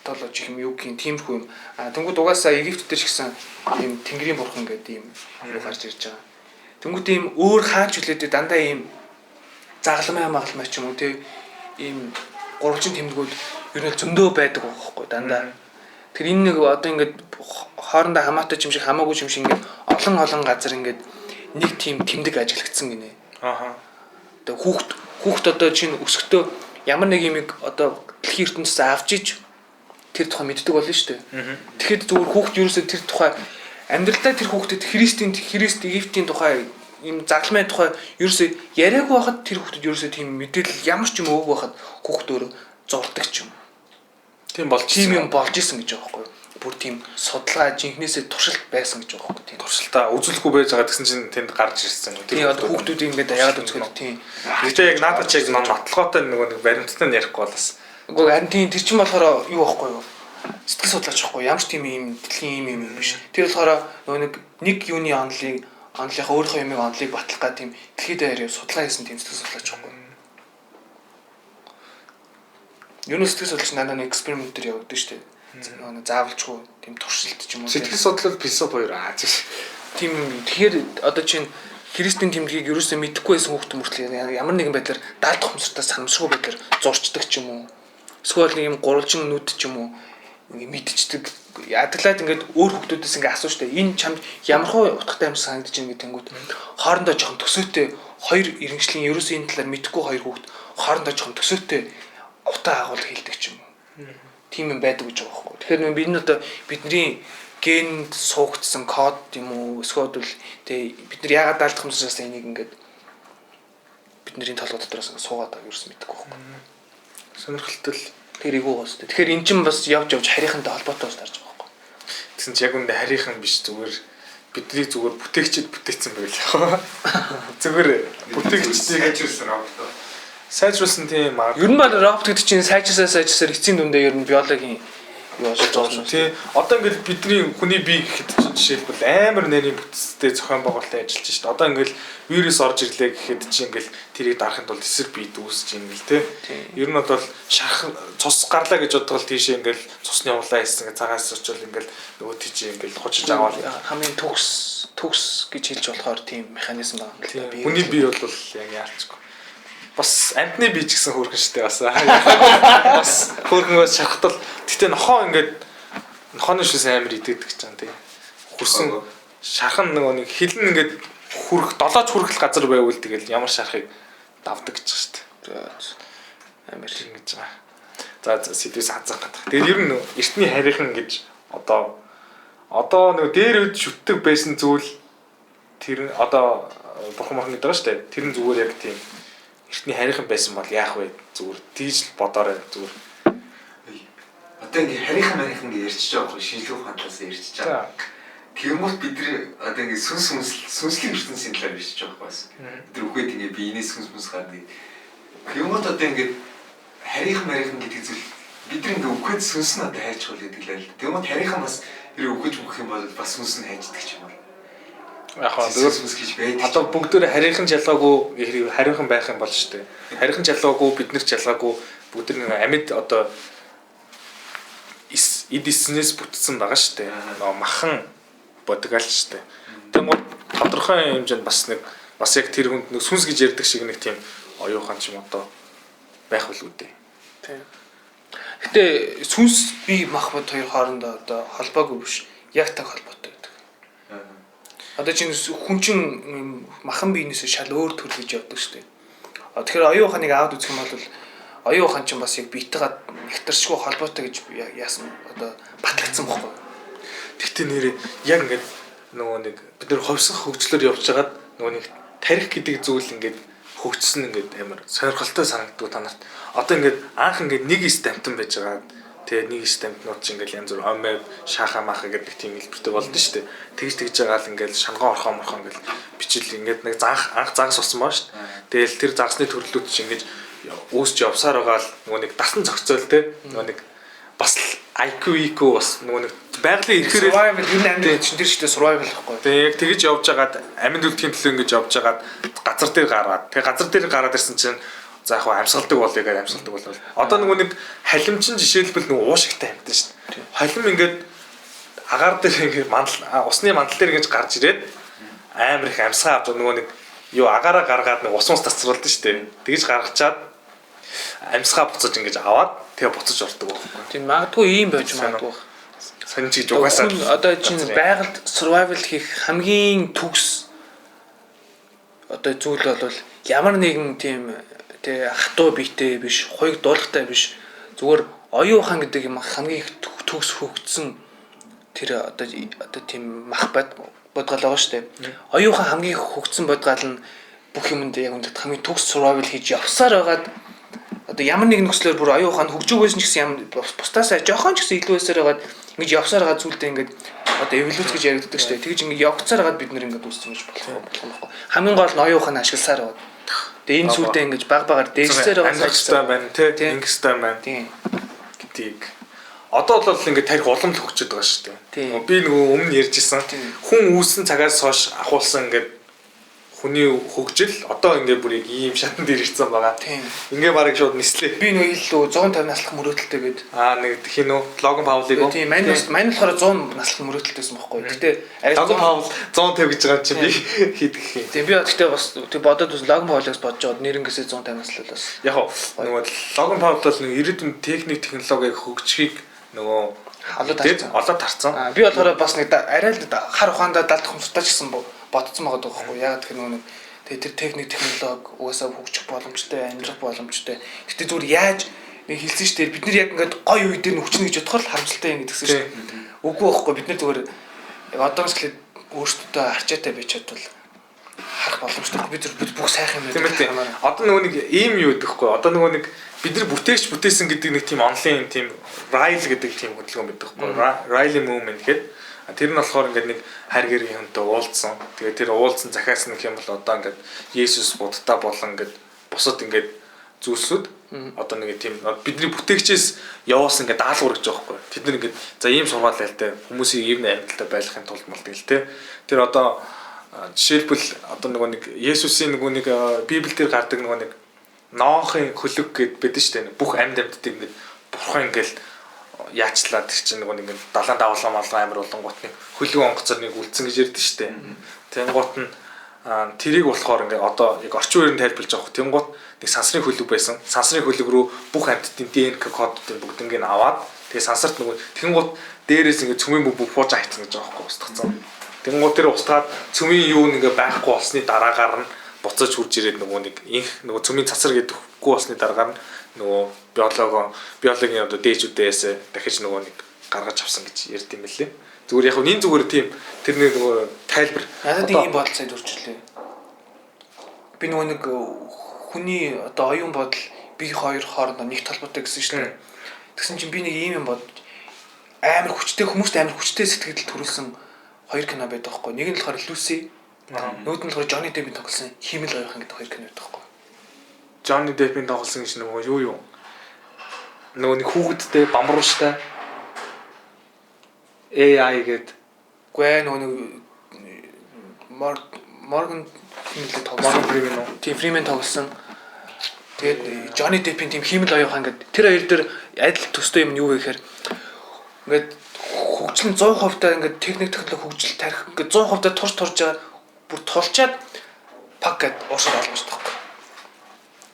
толож юм юу гин тиймэрхүү юм. Тэнгүүд угаасаа Египт дээр ч гэсэн ийм Тэнгэрийн бурхан гэдэг ийм юу гарч ирж байгаа. Тэнгүүд ийм өөр хаач хүлээдэг дандаа ийм загалмай ч юм уу те ийм гурвалжин тэмдгүүд ер нь зөндөө байдаг байхгүй дандаа. Тэр энэ нэг одоо ингээд хоорондоо хамаатай юм шиг хамаагүй юм шиг ингээд олон газар ингээд нэг тийм тэмдэг ажиглагдсан гинэ. Одоо хүүхд одоо чинь өсөхдөө ямар нэг юмыг одоо дэлхийн ертөнцөөс авч иж тэр тухай мэддэг болно шүү дээ. Тэгэхэд зүгээр хүүхд ерөөсөө тэр тухай амьдралдаа тэр хүүхдэд Христ Египтийн тухай ийм загалмай тухай ерөөсөө яриаггүй байхад тэр хүүхдэд ерөөсөө тийм мэдээлэл ямар ч юм өгөөгүй байхад хүүхд өөр зурдаг ч юм. Тийм юм болж исэн гэж байгаа байхгүй юу. Бүр тийм судалгаа жинхнээсээ туршилт байсан гэж байгаа байхгүй. Тийм туршилтаа үзүүлэхгүй байж байгаа гэсэн чинь тэнд гарч ирсэн. Тийм одоо хүүхдүүд ингээд яагаад үзэхэд тийм. Гэтэ яг наадах чиг нотлогоотой нэг баримттай нь ярихгүй болоос. Үгүй харин тийм тэр чинь болохоор юу байхгүй юу. Сэтгэл судлаач байхгүй ямар ч тийм юм дэлхийн юм биш. Тэр болохоор нөгөө нэг юуны онлынхаа өөрийнхөө юмыг онлыг батлах гэх тийм дэлхийд даяар судалгаа хийсэн тийм сэтгэл судлаач байхгүй. Юуны сэтгэл судлаач надад эксперимент дээр явагддаг шүү дээ. Заавалчгүй тийм туршилт ч юм уу. Сэтгэл судлал философи хоёр тийм тэгэхээр одоо чинь христийн тэмдгийг ерөөсөө мэдэхгүй байсан хүүхд мөртлөө ямар нэгэн байдлаар даалт ухамсартаа санамсаргүй байдлаар зурчдаг ч юм уу. Эсвэл нэг юм гурвалжин нүд ч юм уу мэдчихдэг. Ядаглаад ингээд өөр хүүхдүүдээс ингээд асуу штэ. Энэ чамд ямархуу утгатай юм санагдаж байна гэдэг тэнгууд хоорондоо жоохон төсөөтэй хоёр иргэншлийн ерөөсөө энэ талаар мэдэхгүй хоёр хүүхд хоорондоо жоохон төсөөтэй утаа агуул хэлдэг ч юм уу. Тийм юм байдаг гэж байгаа байхгүй. Тэгэхээр бид нь одоо бидний генд суугдсан код юм уу эсвэл тэгээ бид нар яагаад даалт хамсараас энийг ингээд бидний толгой дотроос ингээд суугаад байгаа ерөөс мэдэхгүй байхгүй. Сонирхолтой тэр игүү гоос. Тэгэхээр эн чинь бас явж харийнхантай холбоотой бас тарж байгаа байхгүй. Тэгсэн чи яг үндэ харийнхан биш зүгээр бидний зүгээр бүтээгчд бүтээсэн байл. Зүгээр бүтээгчдийг сайжруулсан тийм аа. Ер нь бол робот гэдэг чинь сайжсаар эцсийн дүндээ ер нь биологийн юу болж байгаа юм тий. Одоо ингээд бидний хүний бие гэхэд чинь жишээлбэл амар нарийн бүтцтэй зохион байгуулалтын ажиллаж шít. Одоо ингээд вирус орж ирлээ гэхэд чинь ингээд тэрийг дарахын тулд эсрэг бие дүүсэж юм гэл тий. Ер нь бол шарах цус гарлаа гэж бодвол тийшээ ингээд цусны улаан хийсэн цагаас очвол ингээд нөгөө тийч ингээд хучиж аваад хамгийн төгс гэж хэлж болохоор тийм механизм байна. Хүний бие бол яг яарчгүй. Бас амтны бие ч гэсэн хөөрхөн штэ бас. Бас хөөрхөнгөөс шархтал гэтээ нохоо ингээд нохооны шүс амар идэгдэг ч юм тий. Хөрсөн шархан нөгөө нэг хилэн ингээд хүрх долооч хүрхэл газар байвал тэгэл ямар шарахыг давдаг гэж штэ. Амар ингэж байгаа. За сэдвээс хазах гэдэг. Тэгэл ер нь эртний харийнхан гэж одоо нөгөө дээр үд шүтдэг байсан зүйл тэр одоо бурхан махны даа штэ. Тэр нь зүгээр яг тийм эртний харийнхан байсан бол яах вэ? Зүгээр тийж бодоорой зүгээр. Одоо ингээ харийнхан гэж ярьчих жоох шинжлэх ухааны талаас ярьчих чаа. Тэгмэл бид нар одоо ингээ сүнслийн ертөнцийн талаар ярьчих жоох байсан. Бид нар үхээд ингээ биенээ сүнс гардаг. Тэгмэл одоо ингээ харийнхан гэдэг зүйл бид нар ингээ үхээд сүнс нь одоо хайчих үл гэдэг л. Тэгмэл харийнхан бас тэр үхэж мөх юм бол бас сүнс нь хайждаг ч юм уу. Яг хаа сүнс гэж байдаг. Одоо бүгдөө харийнхан жалгаагүй харийнхан байх юм бол шүү дээ. Харийнхан жалгаагүй бид нар жалгаагүй бүгд нэг амьд одоо эд эснээс бүтсэн байгаа шүү дээ. Нөгөө махан бодгаал шүү дээ. Тэгмээ тодорхой хэмжээнд бас яг тэр хүнд нэг сүнс гэж ярьдаг шиг нэг тийм оюухан ч юм одоо байх болов үү дээ. Тийм. Гэтэ сүнс би мах бод хоёр хоорондоо одоо холбоогүй биш. Яг так холбоотой гэдэг. Одоо чинь хүн чинь махан биенээс шал өөр төр гэж явдаг шүү дээ. Тэгэхээр оюуханыг аваад үзэх юм бол оюухан чинь бас яг биетэйгээ нэгтэршгүй холбоотой гэж яасан одоо батлагдсан байхгүй. Тэгтээ нэрээ яг ингээд нөгөө нэг бид нэр ховсох хөгжлөөр явж байгаад нөгөө нэг тарих гэдэг зүйл ингээд хөгжсөн ингээд амар сонирхолтой санагддаг та нарт. Одоо ингээд анх ингээд нэг ист амтан байж байгаа. Тэгээ нэг ист амтнууд чинь ингээд янз бүр омээ шааха маха гэдэг тийм хэлбэртэй болдсон шүү дээ. Тэгж байгаа л ингээд шанган орхон ингээд бичил ингээд нэг анх загас усан баа шүү дээ. Тэгэл тэр загасны төрлүүд чинь ингээд үүсч явсаар байгаа л нөгөө нэг дасан зохицол те нөгөө нэг бас IQ бас нөгөө нэг байгалийн ирэхээр survival юу нэмээд чинь тэр чигтээ survival гэхгүй. Тэгээ яг тэгэж явж байгаад амьд үлдэхийн төлөө ингэж явж байгаад газар дээр гараад тэгээ газар дээр гараад ирсэн чинь за яг амьсгалдаг болъё гэж амьсгалдаг болов. Одоо нөгөө нэг халимчин жишээлбэл нөгөө уушигтай амьтан шүү дээ. Халим ингээд агаар дээр ингээд усны мандал дээр ингэж гарч ирээд амар их амьсгаа авч нөгөө нэг юу агаараа гаргаад нэг ус тасцруулдаг шүү дээ. Тэгэж гаргачаад амьсгаа буцаж ингэж аваад тэгээ буцаж ордог байхгүй. Тийм магадгүй ийм байж магадгүй. Саний чиг угаасаа одоо чинь байгальд survival хийх хамгийн төгс одоо зүйл бол ямар нэгэн тийм тэ хатуу биетэй биш, хуйг дуулахтай биш. Зүгээр оюухан гэдэг юм хамгийн их төгс хөгжсөн тэр одоо тийм мах бодгал байгаа шүү дээ. Оюухан хамгийн их хөгжсөн бодгал нь бүх юмд яг үнэхээр хамгийн төгс survival хийж явсаар байгаад одоо ямар нэгэн нөхцлөөр бүр оюухан хөгжөөг байсан ч гэсэн ямар бусдаасаа жоохон ч гэсэн илүү байсаар байгаад ингэж явсаар байгаа зүйлдээ ингээд одоо эволюц гэж яригддаг шүү дээ. Тэгж ингээд явцаар байгаад бид нэр ингээд үүссэн гэж болох. Хамгийн гол нь оюухан ашигласаар байгаад. Тэгээ энэ зүйлдээ ингэж баг багаар дээшсээр байгаа ажигтай байна тий. Ингэстэй байна. Тийм. Гэдгийг Одоо бол ингээд тарих улам л хөгжөд байгаа шүү дээ. Би нөгөө өмнө ярьжсэн хүн үүссэн цагаас хойш ахуулсан ингээд хүний хөгжил одоо ингээд бүр ийм шатан дээр ирсэн байгаа. Ингээ барыг шууд нислээ. Би нөгөө илүү 150 наслах мөрөөдөлтэй гээд. Нэг хин үү Логан Паулыг уу? Тийм мань болохоор 100 наслах мөрөөдөлтэйсэн байхгүй. Гэтэ Логан Паул 150 гэж байгаа чи би хийдэх юм. Тийм би гэтэ бас бодоод бас Логан Паулаас бодож байгаа нэрнгээсээ 150 наслал бас. Яг нөгөө Логан Паул бол нэг ирээдүйн техник технологиг хөгжихийг нөгөө олоод тарцсан. Би болохоор бас нэг арай л хар ухаандаа далд хумсдаж гэсэн бодсон байгаа байхгүй. Яг тэр нөгөө тэр техник технологи угаасаа хөгжих боломжтой, амьдрах боломжтой. Гэтэ зүгээр яаж нэг хэлсэн шүү дээ. Бид нар яг ингээд гой үе дээр нүчнэ гэж бодохоор л харамсалтай юм гэдгсэн шүү дээ. Үгүй байхгүй. Бид нар зүгээр одоос эхлээд өөрсдөө арчаатай байж чадвал харах боломжтой. Бид бүх сайхан юм байна. Одоо нөгөө нэг ийм юу гэдэхгүй. Одоо нөгөө нэг бид нар бүтээсэн гэдэг нэг тийм онлайн тийм rail гэдэг тийм хөдөлгөөн байдаг байхгүй. Rail movement гэдэг. Тэр нь болохоор ингээд нэг хайр гэргийн хүнтэй уулзсан. Тэгээд тэр уулзсан захиас нэг юм бол одоо ингээд Есүс буддаа болон ингээд бусад ингээд зүйлсүүд одоо нэг тийм бидний бүтээгчээс явуулсан ингээд даалгавар гэж байгаа байхгүй. Тэд нар ингээд за ийм сургаал байлтай хүмүүсийг ийм амьдралтай байлгахын тулд мал гэл те. Тэр одоо жишээлбэл одоо нэг Есүсийн нэг Библиэл дээр гардаг нэг ноохын хөлөг гэд байдаг шүү дээ. Бүх амьд амьддаг ингээд бурхан ингээд яачлаад тэр чинь нэг далайн давлан малгай амир болонгот нэг хөлгөө онгоцоор нэг үлдсэн гэж ярьдэн штэ. Тэнгуут нь тэрийг болохоор ингээ одоо яг орчин үеийн тайлбарлаж авах. Тэнгуут нэг сансрын хөлөг байсан. Сансрын хөлөг рүү бүх амьтдын ДНК кодуудыг бүгднийг аваад тэгээ сансарт нөгөө тэнгуут дээрээс ингээ цөмийн бүб фууж хайцсан гэж байгаа байхгүй устгацсан. Тэнгуут тэр устгаад цөмийн юу ингээ байхгүй болсны дараагаар нь буцаж хурж ирээд нөгөө нэг инх нөгөө цөмийн цасар гэдэггүй болсны дараагаар нь нөгөө биологийн одоо дээжүүдээс дахиж нөгөө нэг гаргаж авсан гэж ярьд юм бэлээ. Зүгээр яг нь зүгээр тийм тэрний нөгөө тайлбар. Надад ийм бодол сайд өрчлээ. Би нөгөө нэг хүний одоо оюун бодол бие хоёр хоорондоо нэг толботой гэсэн шүү дээ. Тэгсэн чинь би нэг ийм юм бодож амар хүчтэй хүмүүст амар хүчтэй сэтгэл төрүүлсэн хоёр кино байдаг байхгүй. Нэг нь болохоор Люси, нөгөөд нь болохоор Johnny Depp-ийн тоглосон Химэл хоёрхан гэдэг хоёр кино байдаг байхгүй. Johnny Depp-ийн тоглосон гэж нөгөө юу нөгөө нэг хүүхэдтэй бамруулштай AI гэдэг. Гүй нөгөө Morgan хэмнэлээ тоглосон. Тийм Freeman тоглосон. Тэгээд Johnny Depp-ийн тийм Химэл хоёрхан гэдэг тэр хоёр дээр адил төстэй юм юу вэ гэхээр ингээд хөгжил нь 100% таа ингээд техник технологи хөгжил тарих ингээд 100% таа турж байгаа бүр тулчаад пак гэд уушаар олж таахгүй.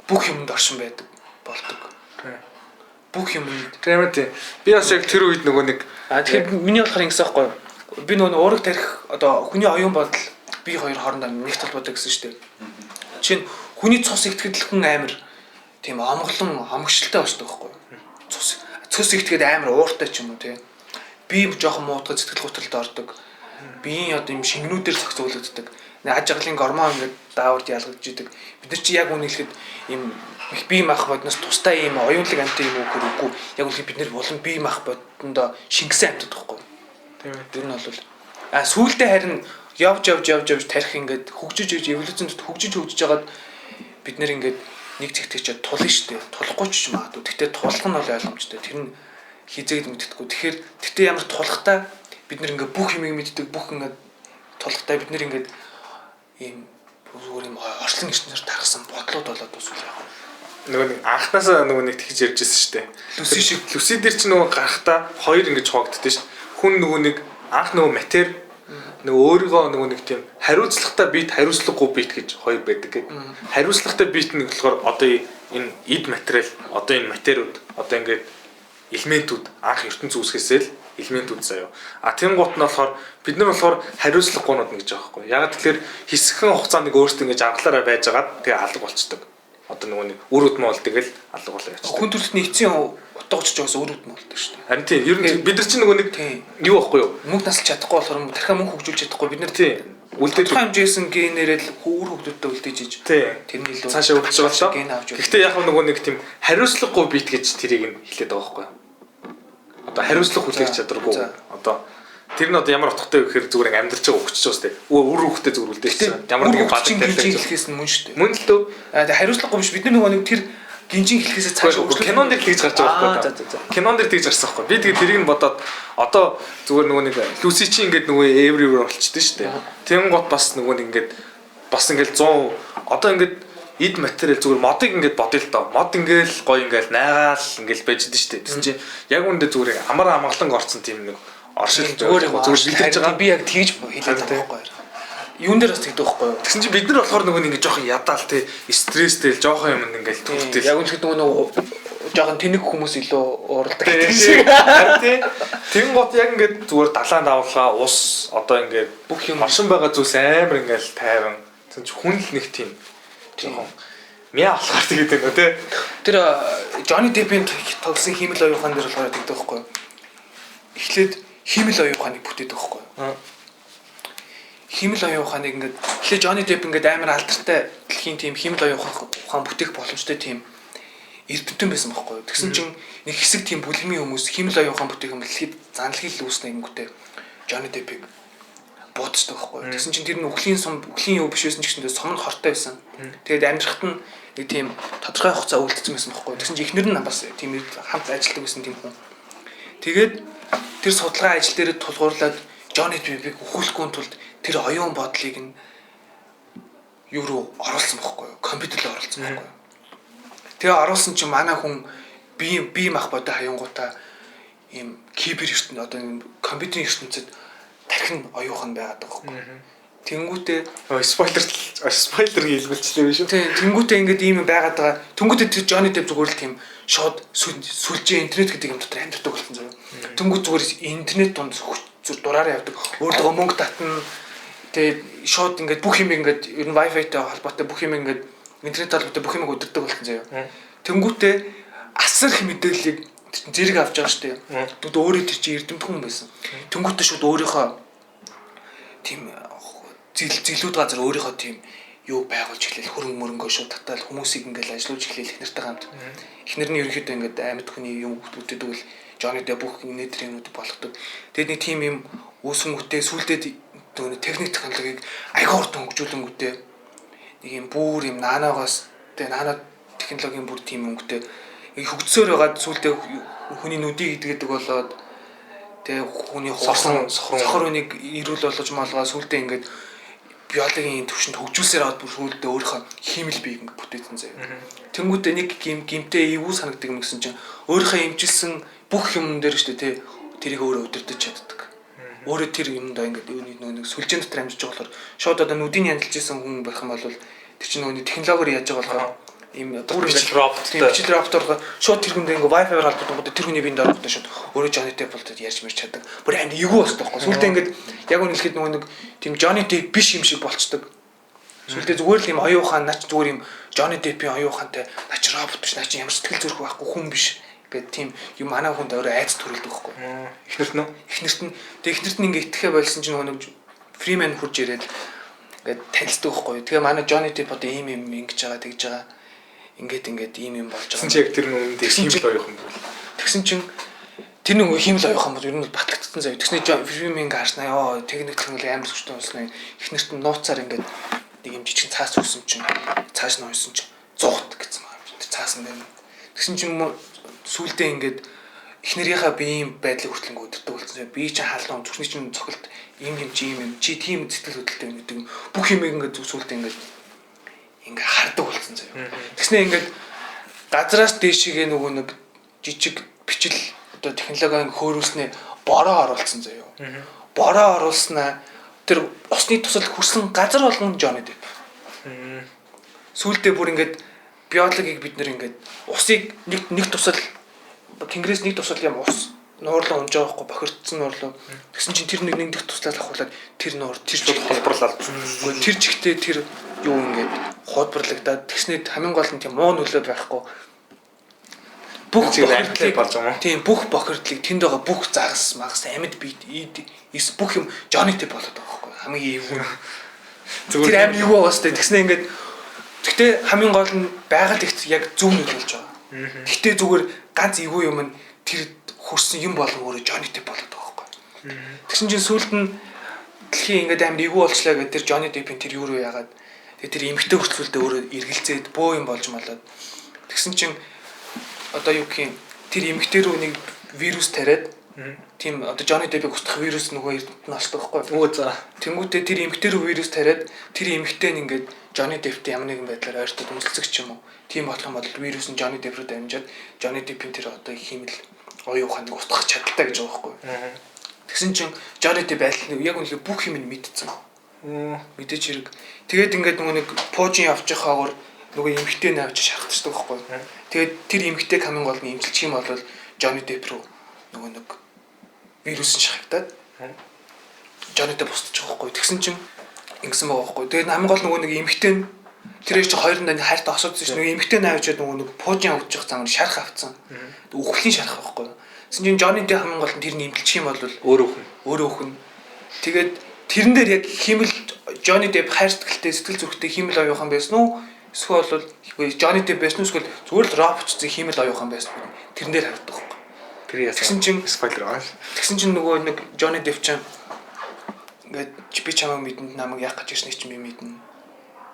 Бүх юмд оршин байдаг болдог. Бүх юм. Тийм ээ. Би бас яг тэр үед нөгөө нэг тэгэхээр миний болохоор ингэсэн байхгүй. Би нөгөө ураг тарих одоо хүний оюун бодол бие хоёр хоорондоо нэг толботой гэсэн шүү дээ. Жишээ нь хүний цус итгэдэлхэн амар тийм омглон омгшилтай болдог байхгүй. Цус итгэхэд амар ууртай ч юм уу тийм. Би жоохон муудгай сэтгэл готролд ордог. Биеийн одоо юм шингнүүдээр зохицуулагддаг. Аж аргалын гормон ингээд даавард ялгаж идэг. Бид нар чи яг үнийг хэлэхэд юм их бие мах бодноос тустай юм оюунлаг амт юм уу гэхгүй. Яг үл бид нар болон бие мах бодондоо шингэсэн амтд байхгүй. Тийм ээ. Тэр нь бол сүүлдээ харин явж тарих ингээд хөгжиж эволюцэнд хөгжиж жагаад бид нэр ингээд нэг зэгтэй ч тулна штэ. Тулахгүй ч юм аа. Тэгтээ тулах нь бол ойлгомжтой. Тэр нь хизээд мэддэггүй. Тэгэхээр тэгтээ ямар тулахтай бид нэр ингээд бүх юмыг мэддэг бүх ингээд тулахтай бид нэр ингээд ийм зүгээр юм орчлон ертөнцөөр тархсан бодлууд болоод усвал яг нөгөө нэг анхнаасаа нөгөө нэг тэгж ярьжсэн шүү дээ. Люси дээр ч нөгөө гарахтаа хоёр ингэж хоогддээ шүү. Хүн нөгөө нэг анх нөгөө матер нөгөө өөрийгөө нөгөө нэг тийм хариуцлагатай бит хариуцлагагүй бит гэж хоёр байдаг гэдэг. Хариуцлагатай бит нь болохоор одоо энэ эд материал одоо энэ материуд одоо ингээд элементүүд анх ертөнц үүсгэсэл элементүүд заяа. Тэр гут нь болохоор бид нар болохоор хариуцлагагүйнууд нэг гэж байгаа байхгүй. Яг тэгэхээр хэсэгхэн хугацаанд нэг өөртөө ингэж аргалаараа байжгаад тэгээ алга болцдог. Одоо нөгөө нэг үр өдмө бол тэгэл алга болоо явчихдаг. Хүн төрөлт нэгцэн утга учиж байгаас үр өдмө болдог шүү дээ. Харин тийм ер нь бид нар чинь нөгөө нэг юу байхгүй юу? Мөнгө насалж чадахгүй болохоор тархиа мөнгө хөгжүүлж чадахгүй бид нар тийм үлдээж хэмжээсэн генерэл үр хөгжөлтөд үлдээж иж. Тэрний илүү цаашаа өгч байгаа шүү. Гэхдээ яг нөгөө нэг тийм хариуцлагагүй бит гэж тэрийг нь хэлээд байгаа байхгүй юу? Одоо хариуцлага хүлээх чадваргүй. Одоо тэр нь одоо ямар утгатай вэ гэхээр зүгээр амьдарч байгаа өгч чаас тээ. Үр хөвгтэй зүгээр үлдээчихсэн. Ямар нэгэн бадаг хэлхээс нь мөн шүү дээ. Мөн л дөө. Хариуцлагагүй биш бид нар нөгөө нэг тэр гинжин хэлхээсээ цааш кинон дээр тэгж гарч байгаа байхгүй. Кинон дээр тэгж гарсан байхгүй. Би тэгээ тэрийг нь бодоод одоо зүгээр нөгөө нэг Люси чи ингээд нөгөө everywhere болчихдээ шүү дээ. Тэм гот бас нөгөө нэг ингээд бас ингээд 100 одоо ингээд эд материал зүгээр модыг ингээд бодъё л доо. Мод ингээд гоё ингээд найгаал ингээд байж дээ шүү дээ. Тэсэн чинь яг үүндээ зүгээр амар амгалан орцсон тийм нэг оршил зүгээр бэлдэж байгаа. Би яг тэгж хэлээд байгаа байхгүй. Юун дээр бас тэгдэг байхгүй юу? Тэгсэн чинь бид нар болохоор нөгөө нэг жоохон ядаал те стресстэй жоохон юм ингээл төвтэй. Яг үнэхээр нөгөө жоохон тэнэг хүмүүс илүү уралдаг гэдэг шиг. Харин те тэгэн гот яг ингээд зүгээр далайн давлгаа ус одоо ингээд бүх юм оршин байгаа зүйлс амар ингээл тайван. Тэгсэн чинь хүн л нэг тийм жоохон мяа болохоор тэгээд байна те. Тэр Johnny Depp-ийн тоглосон хиймэл оюухан дээр болохоор тэгдэг байхгүй юу? Эхлээд хиймэл оюуханыг бүтээдэг байхгүй юу? Хиймэл оюуханыг ингээд эхлээд Johnny Depp ингээд амар алдартай дэлхийн тийм хиймэл оюухан бүтээх боломжтой тийм эрдэмтэн байсан байхгүй юу? Тэгсэн чинь нэг хэсэг тийм бүлэмийн хүмүүс хиймэл оюухан бүтээх юм дэлхийд занлагийг л үүснэ гингүүтэй Johnny Depp-ийг буудчихдаг байхгүй юу? Тэгсэн чинь тэр нь үхлийн юу биш байсан ч гэсэн сомн хортой байсан. Тэгээд амьдрахад нь нэг тийм тодорхой хугацаа үлдсэн байсан байхгүй юу? Тэгсэн чинь эхнэр нь бас тийм хамт ажилладаг байсан тийм хүн. Тэгээд тэр судалгаа ажил дээр тулгуурлаад Johnny Depp-ийг өхүүлэхгүй тулд тэр оюун бодлыг нь юу руу оруулсан байхгүй юу? Компьютер руу оруулсан байхгүй юу? Тэгээ оруулсан чинь манай хүн би мах бодо хаянгуудаа ийм кибер ертөнд одоо ийм компьютерийн ертөнцид тархин оюухан байгаад байгаа байхгүй юу? Тэнгүүтээ спойлер хэлбэлчлээ биш үү? Тийм тэнгүүтээ ингээд ийм байгаад байгаа. Тэнгүүтээ тэр Johnny Depp зүгээр л тийм шууд сүлжээ интернет гэдэг юм дотор амьдардаг болсон заяа. Тэнгүүт зүгээр интернет донд зүр дураараа явдаг. Өөртөө мөнгө татна. Тэгээд шууд ингээд бүх юм ингээд ер нь Wi-Fi-тай холбоотой бүх юм ингээд интернет холбоотой бүх юм өдөрдөг болсон заяа. Тэнгүүтээ асар их мэдээллийг зэрэг авч байгаа шүү дээ. Тэгвэл өөрөө тэр чинь эрдэмт хүн байсан. Тэнгүүтээ шууд өөрийнхөө тийм зилүүд газар өөрийнхөө тийм юу байгуулж эхлэв. Хөрөнгө мөрөнгөө шууд татаал хүмүүсийг ингээд ажиллуулж эхлэв эхнэртэй хамт. Эхнэр нь ерөнхийдөө ингээд амьд хүний юм бүтээдэг бол Johnny Depp бүх нэтрийнүүд болгодог. Тэгээд нэг тийм юм үүсгэн үтээ сүлдээд нөгөө техник технологиг аягаар хөгжүүлэнгүүтээ нэг юм бүр юм наанаагаас тэгээ наана технологийн бүр тийм өнгөтэй хөгжсөөр байгаад сүлдээ хүний нүдийг идгээд болоод тэгээ хүний сохор үнийг ирүүл болгож малгаа сүлдээ ингээд биологийн төвшөнд хөгжүүлсээр аваад бүр сүлдээ өөрийнхөө хиймэл биеийг бүтээсэн заяа. Тэнгүүтээ нэг гимтэй эвгүй санагдаг юм гэсэн чинь өөрийнхөө имжилсэн бүх юм дээр шүү дээ тэрийг өөрөө өдөрдөж чаддаг. Өөрөө тэр юмдаа ингээд нэг сүлжээ дотор амьдарч байгаа болохоор шууд одоо нүдийн янзлж исэн хүн байх юм бол тэр чинь нөгөө технологиор яаж байгаа болохоор ийм бүр ингээд роботоор шууд тэр хүндээ ингээд Wi-Fi-аар холбогдсон тэр хүний биед орохтой шууд өөрөө Johnny Depp болдог ярьж мэрч чаддаг. Бүр амар эвгүй болдог байхгүй. Сүлдээ ингээд яг үнэлэхэд нөгөө нэг тийм Johnny Depp биш юм шиг болцдог. Сүлдээ зүгээр л ийм оюухан нач зүгээр ийм Johnny Depp-ийн оюухантай нач робот биш нач ямар сэтгэл зүрх байхгүй хүн биш. Гэт тийм юм манай хүнд өөрөө айц төрүүлдэг байхгүй. Эхнэрт нь ингээд итгэхэ болсон чинь нөгөө нэг Freeman хурж ирээд ингээд танилцдаг байхгүй. Тэгээ манай Johnny Depp одоо ийм юм ингэж байгаа тэгж байгаа. Ингээд ийм юм болж байгаа. Тэгсэн чинь яг тэр нүгэнд хиймэл оюухан бол. Тэгсэн чинь тэр нэг хиймэл оюухан бол ер нь батлагдсан заяа. Тэгснэ Freeman гарснаа ёо техник технологи амар зөвчтэй болсон. Эхнэрт нь нууцаар ингээд нэг юм жижиг цаас өгсөн чинь цааш нь ойсон чинь зугт гэсэн юм. Тэр цаас нь байна. Тэгсэн чинь сүулдэ ингээд эхнэрийнхээ биеийн байдлыг хүртлэн өдөрдөг болсон. Би чинь хаална зүрхний чинь цохилт ийм юм чи тийм сэтгэл хөдлөлтэй юм гэдэг бүх юм ингээд сүулдэ ингээд хардаг болсон заяа. Тэгснэ ингээд газраас дээшигээ нөгөө нэг жижиг бичил одоо технологийн хөөрүүлснээ бороо оруулсан заяа. Бороо оруулснаа тэр усны тусал хүрсэн газар болгон Johnny Depp. Сүулдэ бүр ингээд биологийг бид нэр ингээд усыг нэг тусал тэнгэрээс нэг тусал юм ус нуурлаа унж байгаа байхгүй бохирдсон нуурлаа. Тэгсэн чинь тэр нэг дэх туслаад авахуулаад тэр нуур тэр ч холборлал. Тэр чигтээ тэр юу ингээд хуудбарлагдаад тэгснээр хамгийн гол нь тийм муу нөлөө байхгүй. Бүх бохирдлыг болж байгаа юм. Тийм бүх бохирдлыг тэнд байгаа бүх загас магас амьд бие бүх юм Johnny Depp болоод байгаа байхгүй. Хамгийн эвгүй. Тэр амар эвгүй байгаа сте тэгснээр ингээд гэхдээ хамгийн гол нь байгаль ихт яг зөв нөлөөлж байгаа. Гэхдээ зүгээр ганц эвгүй юм нь тэр хөрсөн юм болон өөрөө Johnny Depp болоод байгаа байхгүй. Тэгсэн чинь сүүлд нь дэлхийн ингээд амар эвгүй болчлаа гэдэг тэр Johnny Depp-ийн тэр юу руу яагаад тэр эмгтэй хөрцүүлдэ өөрөө эргэлзээд бөө юм болж малаад Тэгсэн чинь одоо юу гэх юм тэр эмэгтэй рүү нэг вирус тариад тийм одоо Johnny Depp-ийг устгах вирус нөгөө Эртнийд олцдог байхгүй. Өө за. Тэнгүүтээ тэр эмэгтэй рүү вирус тариад тэр эмэгтэй нь ингээд Johnny Depp-тэй ямар нэгэн байдлаар ойртоод үнэлцэх ч юм уу. Тийм болох юм бол вирус нь Johnny Depp рүү дамжаад Johnny Depp-ийн тэр одоо химэл оюун ухааныг устгах чадaltaй гэж байгаа байхгүй. Тэгсэн чинь Johnny Depp яг үнэхээр бүх юм нь мэдсэн. Мэдээж хэрэг. Тэгээд ингээд нөгөө нэг пуужин явж байхаагаар нөгөө эмэгтэй нь авч шахагдчихдаг байхгүй. Тэгээд тэр эмэгтэй камин гол нь имчилчих юм бол Johnny Depp руу нөгөө нэг вирус нь шахагдаад Johnny Depp босчих байхгүй. Тэгсэн чинь ингэсэн байгаа байхгүй. Тэгээд хамгийн гол нөгөө нэг эмэгтэй нь тэрийг чи хоёрын даны хайрт осоодсон чинь нөгөө эмэгтэй нь авчиад нөгөө нэг пуужин авч явах замаар шарах авцсан. Үхлийн шарах байхгүй. Тэгсэн чинь Johnny Depp хамгийн гол нь тэр нь имчилчих юм бол өөрөө өхөн. Тэгээд тэрэн дээр яг химэл Johnny Depp хайр сэтгэлтэй сэтгэл зүрхтэй химэл оюухан байсан уу? Эсвэл бол Johnny Depp байсан уу? Эсвэл зүгээр л робчцын химэл оюухан байсан уу? Тэрэн дээр харагддаг байхгүй. Тэр яасан. Тэгсэн чинь спойлер аа. Тэгсэн чинь нөгөө нэг Johnny Depp чинь ингээд би чамайг мэдэнд намайг яах гэж ирснийг чи мэднэ.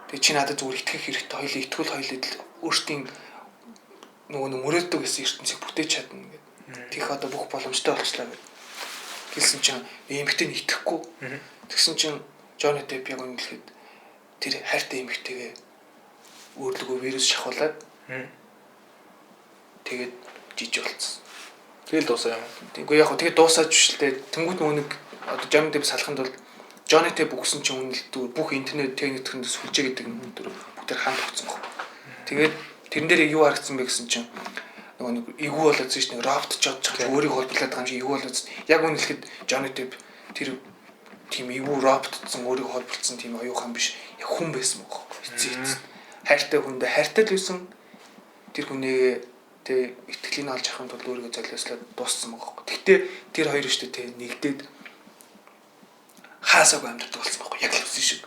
Тэгээ чи надад зүгээр итгэх хэрэгтэй. Хоёул итгүүл хоёул өөртөө нөгөө мөрөөддөг гэсэн ертөнцийг бүтээж чадна гэдэг. Тийх одоо бүх боломжтой болчихлаа гэдэг. Гэлсэн чинь эмэгтэй нь итгэхгүй. Тэгсэн чинь Johnny Depp яг үнэлэхэд тэр хайртай эмэгтэйгээ өөрлөгөө вирус шахуулаад тэгээд жиж болцсон. Тэгэл дуусаа юм. Тэгвэл яг тэгээд дуусаач биш л дээ. Тэнгүүд нөгөө нэг одоо Johnny Depp салаханд бол Johnny Depp өгсөн чинь үнэлдэг бүх интернет техникэнд сүлжээ гэдэг юм бүгд ханд өгсөн баг. Тэгээд тэрэн дээр юу харагдсан бэ гэсэн чинь нөгөө нэг эвгүй болоод чинь робот ч одчих өөрийг холборлаад байгаа юм шиг эвгүй болоод яг үнэлэхэд Johnny Depp тэр тийм эвгүй роботцсон өөрийг холболцсон тийм оюухан биш яг хүн байсан баг. Эцэг хайртай хүндээ хайртай л байсан. Тэр хүнээ тэг итгэлийг олж авахын тулд өөрийгөө золиослоод дууссан байгаа байхгүй. Гэхдээ тэр хоёр штэ тэг нэгдээд хаасаагүй амьддаг болсон байхгүй. Яг л үсэн шиг.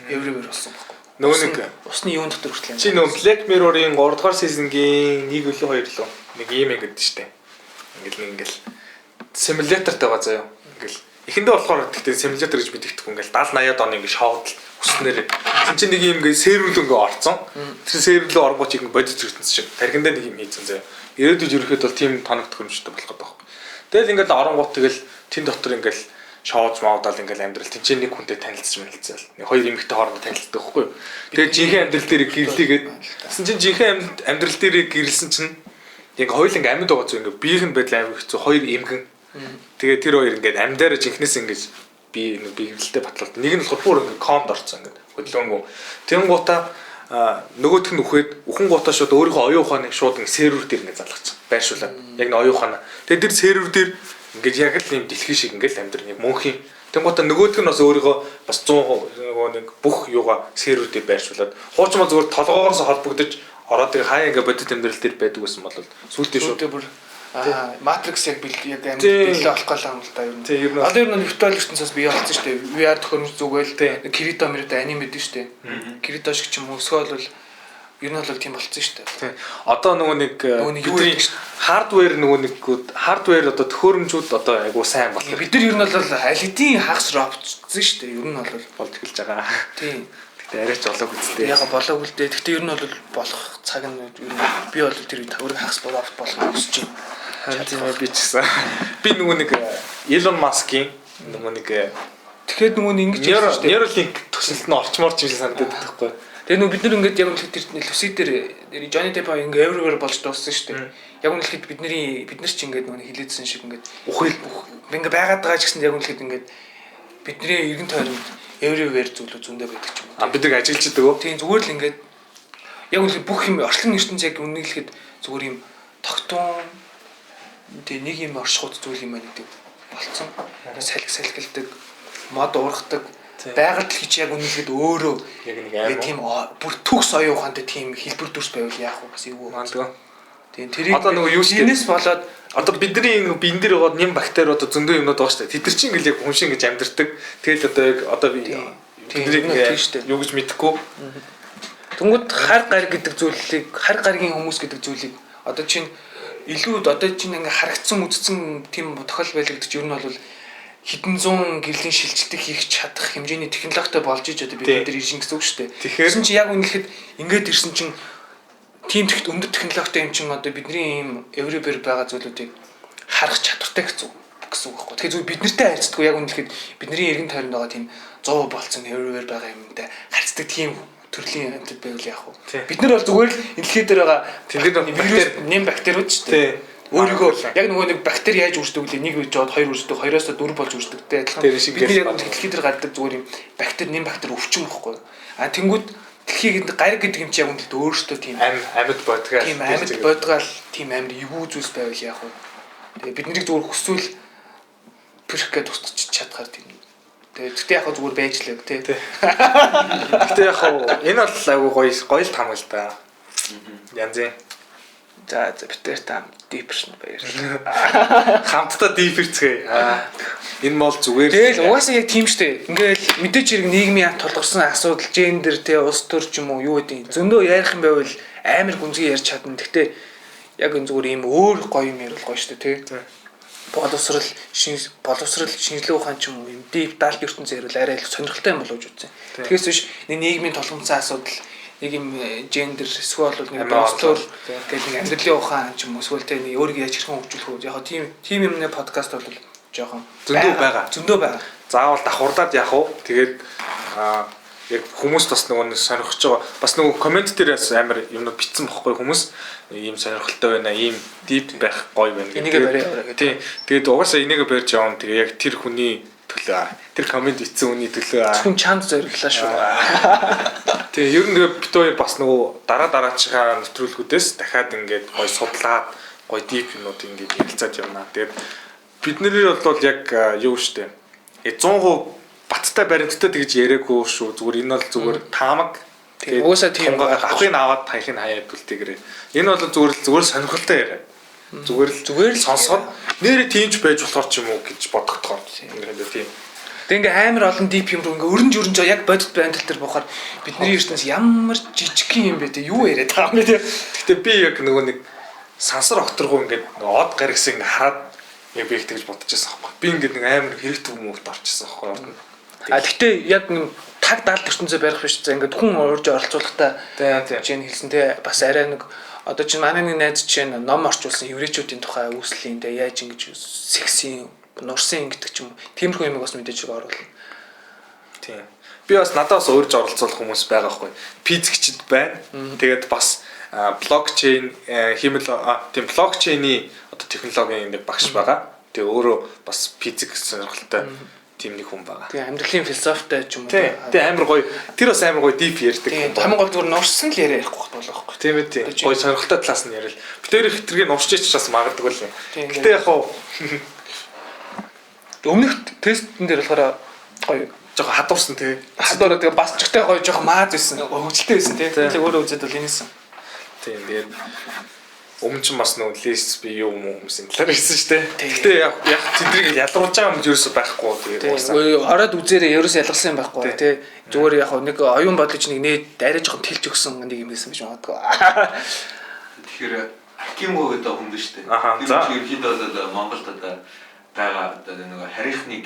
Everywhere болсон байхгүй. Нөгөө нэг усны юун дотор хүртэл. Чи нөгөө Black Mirror-ийн 3 дугаар season-гийн 1 үлээ 2 лөө нэг юм ингэдэж штэ. Ингээл симулятортай байгаа заяа. Ингээл эхэндээ болохоор гэхдээ симулятор гэж мэдэгдэхгүй ингээл 70 80-аад оны ингээ шоуд үснээр тийм чи нэг юм ингээ сервер рүү ингээ орцсон. Тэр сервер рүү оргооч ингээ бодит зүйтэнс шиг тархиндаа нэг юм хийцэн заяа. Ирээдүйд ерөөхдөө бол тийм тоног төхөөрөмжтэй болох гэдэг байна. Тэгэл ингээл оронгууд тэгэл тэн дотор ингээл шоуд маудал ингээл амьдрал тэнцээ нэг хүнтэй танилцсан мэлцэл. Нэг хоёр эмэгтэй хоорондоо танилцдаг байхгүй юу. Тэгээд жинхэнэ амьдрал дээр гэрлийгээд гэсэн чинь жинхэнэ амьдрал дээр гэрлсэн чинь яг хоёуланг амьд байгаа зү ингээ биеийн байдал амар хэцүү хоёр эмгэн. Тэгээд тэр хоёр ингээд амьдаараа жинхнээс ингэж би нэг биегэлтэй батлалт. Нэг нь болохоор бүр ингээд комд орцсон ингээд хөдөлгөөнгөө. Тэнгуутаа нөгөөх нь үхээд үхэн гутаа шууд өөрийнхөө оюун ухааныг шууд ингээд сервер дээр ингээд залгацсан. Байршуулаад. Яг нэг оюун ухаанаа. Тэгээд тэр сервер дээр ингээд яг л юм дэлхий шиг ингээд амьдрал нэг мөнхийн. Тэнгуутаа нөгөөх нь бас өөрийнхөө бас 100% нөгөө нэг бүх юугаа сервер дээр байршуулад хуучмаа зүгээр толгоогоос холбогдож ороод тэр хаяа ингээд бодит амьдрал дээр байдаг гэсэн бол сүултээ шууд бүр Matrix яг амар бэлээ болох гал юм л та ер нь. Одоо ер нь виртуал ертөнцөөс бий болсон шүү дээ. VR төхөөрөмж зүгээл Kirito мөрөдө аним байдаг шүү дээ. Kirito шиг ч юм уу эсвэл бол ер нь бол тийм болсон шүү дээ. Одоо нөгөө нэг бидний хардвер нөгөө нэг хардвер одоо төхөөрөмжүүд одоо айгуу сайн боллоо. Бид нар ер нь бол аль хэдийн хагас робцсон шүү дээ. Ер нь бол болж эхэлж байгаа. Тийм. Гэтэ арайч болоог үстэй. Яг болоог үлдээ. Гэтэ ер нь бол болох цаг нь ер нь би бол тэр таврын хагас болох хүсэж байна. Тийм би ч гэсэн. Би нөгөө нэг Elon Musk-ийн нөгөө нэг тэгэхээр нөгөө нэг ингэж ярьсан шүү дээ. Neuralink төсөлд нь орчмоор ч юм шиг санагдаад байгаа байхгүй. Тэгээ нөгөө бид нар ингэж яг үнэхээр тэр Lucy дээр Johnny Depp ингэ everywhere болж дууссан шүү дээ. Яг үнэхээр бид нар ч ингэ нөгөө хилээдсэн шиг ингэ ухаал ингэ байгаад байгаа ч гэсэн яг үнэхээр ингэ бидний эргэн тойронд everywhere зүйлүүд зөндөө байдаг ч юм уу. Бид нар ажиллаж байгаа. Тийм зүгээр л ингэ яг үнэхээр бүх юм орчлон ертөнцийн яг үнэхээр зүгээр юм тогтун тэг нэг юм оршихуйц зүйл юм байна гэдэг болцсон. Салхилдаг, мод уурхдаг, байгаль дэлхий яг үнэхээр өөрөө яг нэг аим тийм бүр төгс оюун ухаантай тийм хэлбэр дүрс байвал яах вэ бас эвгүй. Мандгаа. Тийм тэрийг одоо нөгөө юу шүү дээ. Энэс болоод одоо бидний биен дээр байгаа нэм бактери одоо зөндөө юмнууд байгаа шүү дээ. Тэд нар чинь ингээл яг хүн шиг ингэж амьдэрдэг. Тэгэл одоо яг одоо бидний юу гэж мэдэхгүй. Тэнгүүд хар гар гэдэг зүйлийг хар гаргийн хүмүүс гэдэг зүйлийг одоо чинь илүү одоо чинь ингээ харагдсан үзсэн тийм тохиол байлгадчих ер нь бол хэдэн зуун гэрлийн шилжилтийг хийх чадах хэмжээний технологитой болж иж одоо бид нар ирж гин гэсэн үг шүү дээ. Тэгэхээр чи яг үнэхээр ингээд ирсэн чинь тийм тэгт өндөр технологитой юм чин одоо бидний ийм everywhere байгаа зүйлүүдийг харах чадвартай гэсэн үг байхгүй. Тэгэхээр зүгээр бид нартай харьцдаг яг үнэхээр бидний эргэн тойронд байгаа тийм 100 болцсон everywhere байгаа юмтай харьцдаг тийм төрлийн амьтад байвал яах вэ? Бид нар бол зүгээр л дэлхий дээр байгаа вирус нэм бактериуд шүү дээ. Өөрийгөө яг нөгөө нэг бактери яаж үүсдэг вэ? Нэг үеж жоод хоёр үүсдэг, хоёроос 4 болж үүсдэгтэй адилхан. Бид нар яг дэлхий дээр гаддаг зүгээр юм бактери нэм бактери өвчин байхгүй. А тэнгууд дэлхийг гариг гэдэг юм чи яг үнэхээр өөрөөсөө тийм амьд бодгаал. Тийм амьд бодгаал тийм амир эвгүй зүйлс байвал яах вэ? Тэгээ бид нарыг зүгээр хүсвэл пэрх гэдээ тусч чадхаар тийм. Тэгтээ яг зүгээр байж лээ тий. Тэгтээ яг энэ бол айгүй гоё л там л да. Янзын. За битэр там дипэршн баярлалаа. Хамтдаа дипэрцгээе. Энэ бол зүгээр. Тэгэл угаасаа яг тийм штэ. Ингээл мэдээч хэрэг нийгмийн хамт толгорсон асуудал, гендер тий, улс төр ч юм уу юу гэдэг. Зөндөө ярих юм байвал амар гүнзгий ярьж чадна. Тэгтээ яг энэ зүгээр ийм өөр гоё юм ярил гоё штэ тий. Боловсрал шинжилгээ ухаан ч юм уу юм дип даалт ертөнцийн ярил арай их сонирхолтой юм болов гэж үзсэн. Тэгээс биш нийгмийн толгомцсон асуудал нэг юм гендер эсвэл нэг боловсрол гэдэг нэг амьдралын ухаан ч юм уу эсвэл тэ нэг өөрийгөө яаж хэрхэн хөгжүүлэх вэ? Яг тийм юмны подкаст бол жоохон зөндөө байгаа. Заавал давхарлаад яах вэ? Тэгээд яг хүмүүс бас нөгөө сонирхож байгаа. Бас нөгөө коммент дээр бас амар юмнууд бичсэн бохгүй хүмүүс ийм сонирхолтой байна, ийм дип байх гоё байна гэдэг. Тийм. Тэгээд угаасаа энийгээ барьж явна. Тэгээ яг тэр хүний төлөө тэр коммент бичсэн хүний төлөө хүн чамд зориглоо шүү. Тэгээ ер нь бит хоёр бас нөгөө дараачихаа нэвтрүүлгүүдээс дахиад ингээд гоё судлаад гоё дип юмнууд ингээд ярилцаад явна. Тэгээд бид нэр бол яг юу штэ 100% баттай баримттай тэгж яриаггүй шүү. Зүгээр энэ бол зүгээр таамаг. Тэгээд уусаа тийм авахыг аваад тахыг хаяад үлдээгээрэй. Энэ бол зүгээр сонирхолтой яриа. Зүгээр л сонсоход нэрээ тиймч байж болохоор ч юм уу гэж бодогдохоор. Ингээд тийм. Тэг ингээ амар олон дип юм руу ингээ өрнж яг бодит байндал дээр бохоор бидний ертөнц ямар жижигхэн юм бэ те юу яриад байгаа юм бэ те. Гэтэ би яг нөгөө нэг сансар окторгоо ингээд од гаргасан ингээ хараад яг би их тэгж бодож байсан байхгүй. Би ингээд нэг амар хэрэгтэй хүмүүст орчихсон байхгүй. А тэгтээ яг таг даалт ертөнцөө барих биш за ингээд хүн уурж оролцуулахтаа чинь хэлсэн те бас арай нэг одоо чинь манай нэг найз чинь ном орчуулсан еврейчүүдийн тухай үүслийн те яаж ингэж сексийн нурсын гэдэг ч юм уу тиймэрхүү юмыг бас мэдээж оруулна. Тийм. Би бас надаас өөрж оролцуулах хүмүүс байгаа байхгүй. Физикчд байна. Тэгээд бас блокчейн хиймэл тийм блокчейний одоо технологийн нэг багш байгаа. Тэгээ өөрөө бас физик сонирхолтой тийм нэг хүн байгаа. Тэгээ амьдралын философитой ч юм уу. Тэгээ амар гоё. Тэр бас амар гоё дип ярьдаг. Хамгийн гол зүгээр нурсан л яриа ярихгүй болох байхгүй. Тийм ээ тийм. Гоё сонирхолтой талаас нь ярил. Би тэр их тэргийг нурчиж бас магадгүй л юм. Гэтэ яг хоо өмнөх тестэн дээр болохоор гоё жоохон хадуурсан тий. Хадуураа тэгээ бас ч ихтэй гоё жоохон мааз байсан. Хөвгөлтэй байсан тий. Тэгээ өөрөө үзээд бол энэсэн. Тийм тэгээд өмнө ч бас нөгөө лист би юу юм хүмүүсийн талаар хэлсэн шүү дээ. Гэтэ яг тэднийг ялруулж байгаа юм ерөөсөй байхгүй тэгээд ороод үзээрээ ерөөсөй ялгарсан юм байхгүй тий. Зүгээр яг нэг оюун бодлож нэг нээд арай жоохон тэлж өгсөн нэг юм байсан гэж боддог. Тэгэхээр Акимов гэдэг хүн биш үү? Тэр ерөнхийдөө бол Монголд одоо байгаа одоо нэг харийнхныг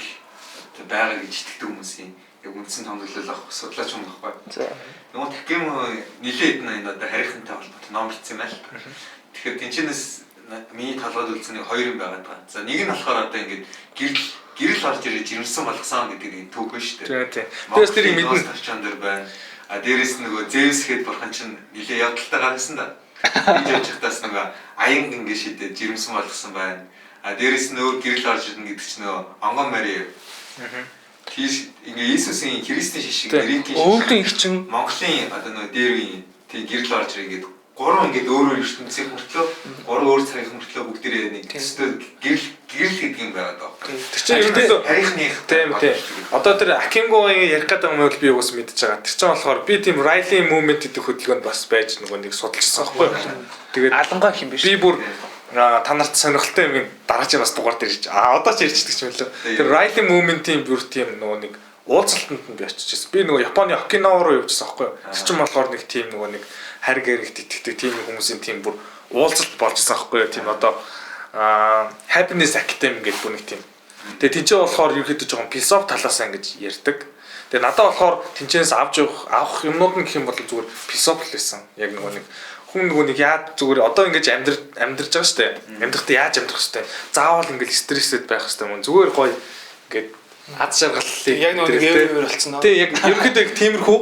байгаа гэж итгэдэг хүмүүсийн яг үндсэн томглол авах судлаач юм баггүй. Нөгөө Акимов нилээд энэ одоо харийнхантай холбоотой ном бичсэн юм байна. Тэгэхээр тэнчнээс миний талгад үлдсэн нэг хоёр юм байгаа даа. За нэг нь болохоор одоо ингээд гэрэл орж ирээ жирэмсэн болгосон гэдэг нэг төг байна шүү дээ. Тийм. Тэрс тэрийг мэднэ. Тарчаан дээр байна. А дээрэс нөгөө Зевс хэд бурхан чинь нилээ явдалтай гаргасан да. Гэж явчихтаас нөгөө аян ингээд шидээ жирэмсэн болгосон байна. А дээрэс нь өөр гэрэл орж ирнэ гэдэг чинь нөгөө онгон мари. Тийш ингээ Иесусийн Христийн шишиг Грекийн өвдөн их чинь Монголын одоо нөгөө дээр үе тийм гэрэл орж ирээ гэдэг гурван ингээд өөр ертөнцийн мөртлөө гурван өөр цагийн мөртлөө бүгдээрээ нэг төстэй гэрэл гэдэг юм байгаа даа. Тэр чинь ерөнхийдөө харийнхны тийм. Одоо тэр Акимговын ярих гэдэг юм бол би уус мэдчихэж байгаа. Тэр чинь болохоор би тийм Riley movement гэдэг хөдөлгөөнд бас байж нөгөө нэг судалжсан байхгүй юу. Тэгээд алангаа их юм биш. Би бүр та нарт сонирхолтой юм дараагийн бас дугаар дээр ирж. Одоо ч ирчихдэг ч юм лээ. Тэр Riley movement-ийн бүр тийм нөгөө нэг уулзалтанд нь би очижсэн. Би нөгөө Японы Окинава руу явжсан байхгүй юу. Тэр чинь болохоор нэг тийм нөгөө нэг харь гэрэгт итгэдэг тийм хүмүүсийн тийм бүр уулзалт болжсэн байхгүй юу. Тийм одоо happiness academy гэдэг бүр нэг тийм. Тэгээ тийч болохоор ерөөхдөө жоохон философи талаас нь ингэж ярьдаг. Тэгээ надад болохоор тэнцэнээс авах юмнууд нь гэх юм бол зүгээр философи байсан. Яг нэг хүн нэг яа зүгээр одоо ингэж амьдарч байгаа шүү дээ. Амьдрахтаа яаж амьдрах шүү дээ. Заавал ингэж стрессэд байх шүү дээ. Зүгээр гоё ингээд аз жаргалыг яг нэг эвэр болцсон нөө. Тий яг ерөөхдөө яг тиймэрхүү.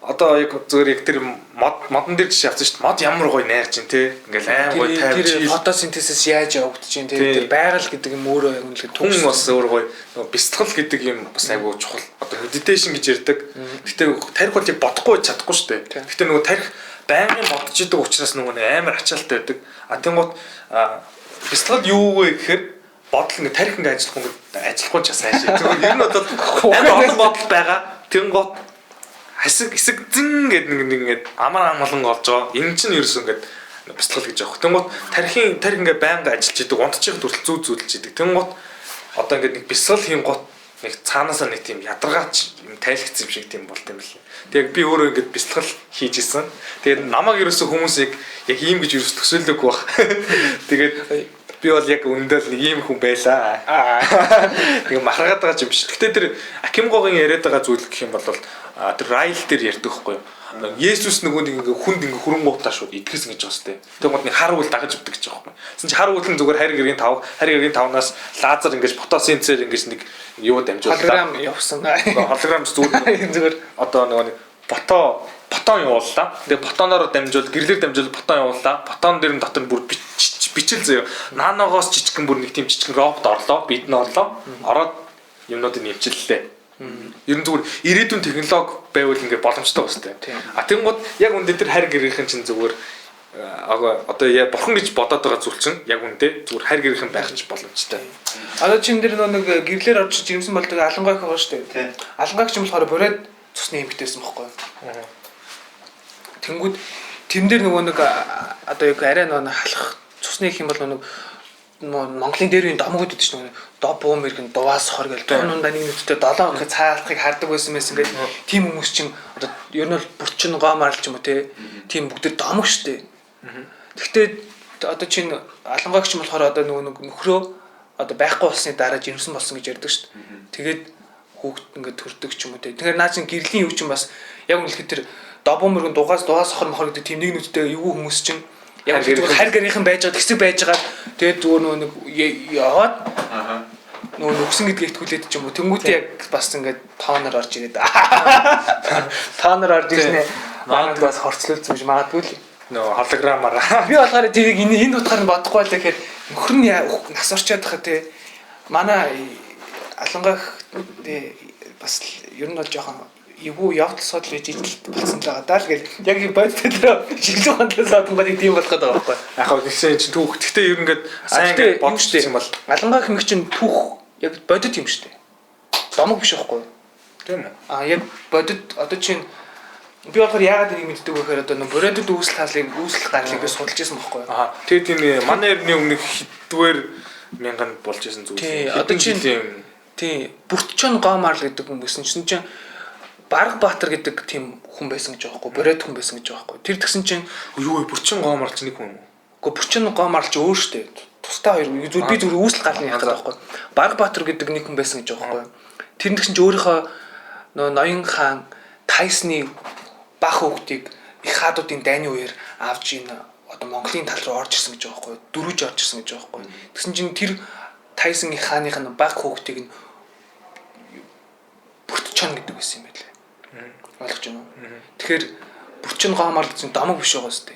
Одоо яг зүгээр яг тэр модон дээр жишээ авсан шүү дээ. Мод ямар гоё найрч чинь тий. Ингээл аим гоё тавьж тэр фотосинтезис яаж явагдаж чинь тий. Тэр байгаль гэдэг юм өөрөө яг үнэлгээ түн бас өөр гоё бэлтгэл гэдэг юм бас айгүй чухал. Одоо медитейшн гэж ярьдаг. Гэтэ тарих бол яг бодохгүй чадахгүй шүү дээ. Гэтэ нөгөө тарих байнгын бодож идэг учраас нөгөө амар ачаалттай байдаг. Тэнгууд бэлтгэл юу вэ гэхээр бодол ингээ тарих ингээ ажиллахгүй ч бас аашаа. Зүгээр ер нь бол амар олон бодол байгаа. Тэнгууд хэсэг зэн гэдэг нэг амар амгалан олж байгаа. Энэ чинь ерөөс ингээд бэлтгэл гэж аах. Тэнгууд тарих ингээ байнга ажиллаж идэг, унтчих хүртэл зүүлж идэг. Тэнгууд одоо ингээд нэг бэлтгэл хийн гот нэг цаанаасаа нэг тийм ядаргаач юм тайлгцсан юм шиг тийм болт юм лээ. Тэгээд би өөрөө ингээд бэлтгэл хийж исэн. Тэгээд намайг ерөөсөө хүмүүсийг яг ийм гэж ерөөс төсөөлөөгүй баг. Тэгээд би бол яг өндөл нэг ийм хүн байлаа. Тэгээ махаргаад байгаа юм биш. Гэтэ тэр Акимгогийн яриад байгаа зүйл гэх юм бол тэр райл дээр ярьдаг байхгүй юу? Есүс нөгөө нэг хүнд ингээ хөрөнгөутаа шууд итгэсэн гэж байгаа сте. Тэгмээд нэг хар үйл дагаж өгдөг гэж байгаа байхгүй. Тэсн чи хар үйл нь зүгээр харийн гэргийн 5-аас лазер ингэж фотосинтезээр ингэж нэг юу дамжуулдаг. Холограм явсан. Холограм зүгээр одоо нөгөө нэг фотон явууллаа. Тэгээ фотоноор дамжуул гэрлэр дамжуул фотон явууллаа. Фотон дээр нь дотор бүр бичил заяа. Наногоос жижигхэн бүр нэг тийм жижигхэн робот орлоо. Бид нь орлоо. Ороод юмнуудыг нэмчихлээ. Ер нь зүгээр ирээдүйн технологи байвал ингээ боломжтой бастай. Тэнгууд яг үндэ тэр харь гэрийнхэн чинь зүгээр одоо яа бурхан гэж бодоод байгаа зүйл чинь яг үндэ зүгээр харь гэрийнхэн байх ч боломжтой. Одоо чин дээр нэг гэрлэр орж жимсэн болдог алангайх байгаа шүү дээ. Алангайх ч юм болохоор бороод цусны эмгтээсэн бохгүй. Тэнгүүд тэрэн дээр нөгөө нэг одоо яг арай нөгөө халах цусны их юм бол нөгөө Монголын дээр үеийн домгууд гэдэг чинь доб буу мэргэн дуваас хор гэл дуунуудаа нэг нүдтэй 7 хоног цаалахыг хардаг байсан ингээд тийм хүмүүс чинь одоо ер нь бол бүрчин гоомаар л ч юм уу тийм бүгд домог штэ. Гэхдээ одоо чинь алангайч юм болохоор одоо нөгөө нөхрөө одоо байхгүй болсны дараа жирэмсэн болсон гэж ярьдаг штэ. Тэгээд хүүхд ингээд төрдөг ч юм уу тэгэхээр наа чинь гэрлийн юу чинь бас яг үнэхээр тэр доб буу мэргэн дуваас хор мохор гэдэг тийм нэг нүдтэй эвгүй хүмүүс чинь яг харь гэрийнхэн байж байгаа хэсэг байж байгаа тэгээд зүгээр нэг яваад нөгөө нүгсэн гэдгийг итгүүлээд ч юм уу тэнгуүтэй яг бас ингээд тооноор орж ирээд тооноор орж ирснэ манад бас хорцлуулсан юм магадгүй л нөгөө холограмаар би болохоор тэрийг энэ утгаар нь бодохгүй л гэхээр нөхөр нь нас орчоод байгаа те манай алангайх бас ер нь бол жоохон эвгүй явдал содл гэж ижил болсон л байгаа даа л гэл яг бодит дээр шиглэг хандлаас одонгоо нэг тийм болох гэдэг байгаа байхгүй. Яг хаа гэсэн чинь түүх. Гэхдээ ер нь ингээд сайн бодчихсон юм бол алангайх нэг чинь түүх яг бодит юм шүү дээ. Домог биш байхгүй. Тийм үү? Яг бодит одоо чинь би болохоор яагаад энийг мэддэг вэ гэхээр одоо бородод үүсэл гарлыг би судалж байсан байхгүй. Тэгээд тийм манай эртний өмнөх хэдвэр мянган болж исэн зүйл. Тийм одоо чинь тийм бүртчон гоомар л гэдэг хүн байсан чинь Бараг Баатар гэдэг тийм хүн байсан гэж байгаа байхгүй. Бород хүн байсан гэж байгаа байхгүй. Тэр тэгсэн чинь юу вэ? Бүрчин гоомарлч нэг хүн юм уу? Гэхдээ бүрчин гоомарлч өөр штэ. Тустай хоёр би зүгээр үүсэл гарлын яхад байхгүй. Бараг Баатар гэдэг нэг хүн байсан гэж байгаа байхгүй. Тэр тэгсэн чинь өөрийнхөө ноён хаан Тайсны бах хүүхдийг их хаадуудын дайны үеэр авч ийн одоо Монголын тал руу орж ирсэн гэж байгаа байхгүй. Дөрвөж орж ирсэн гэж байгаа байхгүй. Тэгсэн чинь тэр Тайсан их хааных нь бах хүүхдийг нь бүртчон гэдэг байсан юм байлээ. Ойлгож байна уу? Тэгэхээр бүрчин гоомар гэсэн домог биш байгаа сте.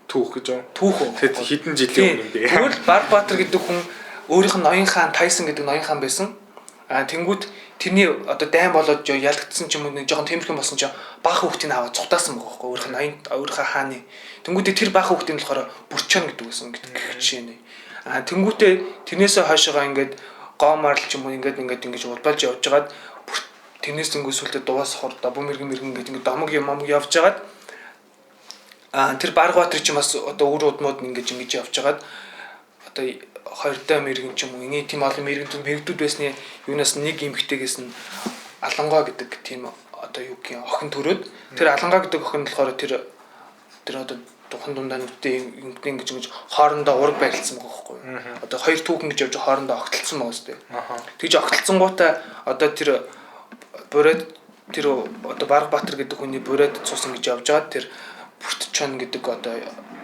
Түүх гэж байна. Түүх үү? Тэгэд хэдэн жилийн өмнө юм бэ? Тэгвэл Бараг Баатар гэдэг хүн өөрийнх нь ноён хаан Тайсан гэдэг ноён хаан байсан. Тэнгүүд тэрний одоо дайн болоод ялагдсан ч юм уу нэг жоохон темирхэн болсон ч бага хүүхдийг аваад цутаасан байгаа байхгүй өөрийнхөө хааны. Тэнгүүдээ тэр бага хүүхдийн болохоор бүрчон гэдэг байсан гэдэг жишээ нэ. Тэнгүүдээ тэрнээсээ хойшоогоо ингээд гоомар л ч юм уу ингэж улбалж явж байгаад тэрнээс тэнгүү сүлдээ дуваас хор дабу мэргэн гэж ингээд домог явж байгаад тэр Бараг Баатар ч бас одоо өөр удмууд ингэж явж байгаад одоо 20 мэргэн ч юм уу энэ тийм олон мэргэнүүд байсны юунаас нэг эмхтэйгээс нь алангай гэдэг тийм одоо юу гэх юм охин төрөөд тэр алангай гэдэг охин болохоор тэр одоо духан дундаа нүдтэй ингэж хоорондоо ураг байрлалсан байгаа байхгүй юу. Одоо хоёр түүхэн гэж явж хоорондоо огтлцсон байгаа зү. Тэгж огтлцсон гутаа одоо тэр бурайд тэр одоо Барбатар гэдэг хүний бурайд цуусан гэж явж байгаа тэр бүртчон гэдэг одоо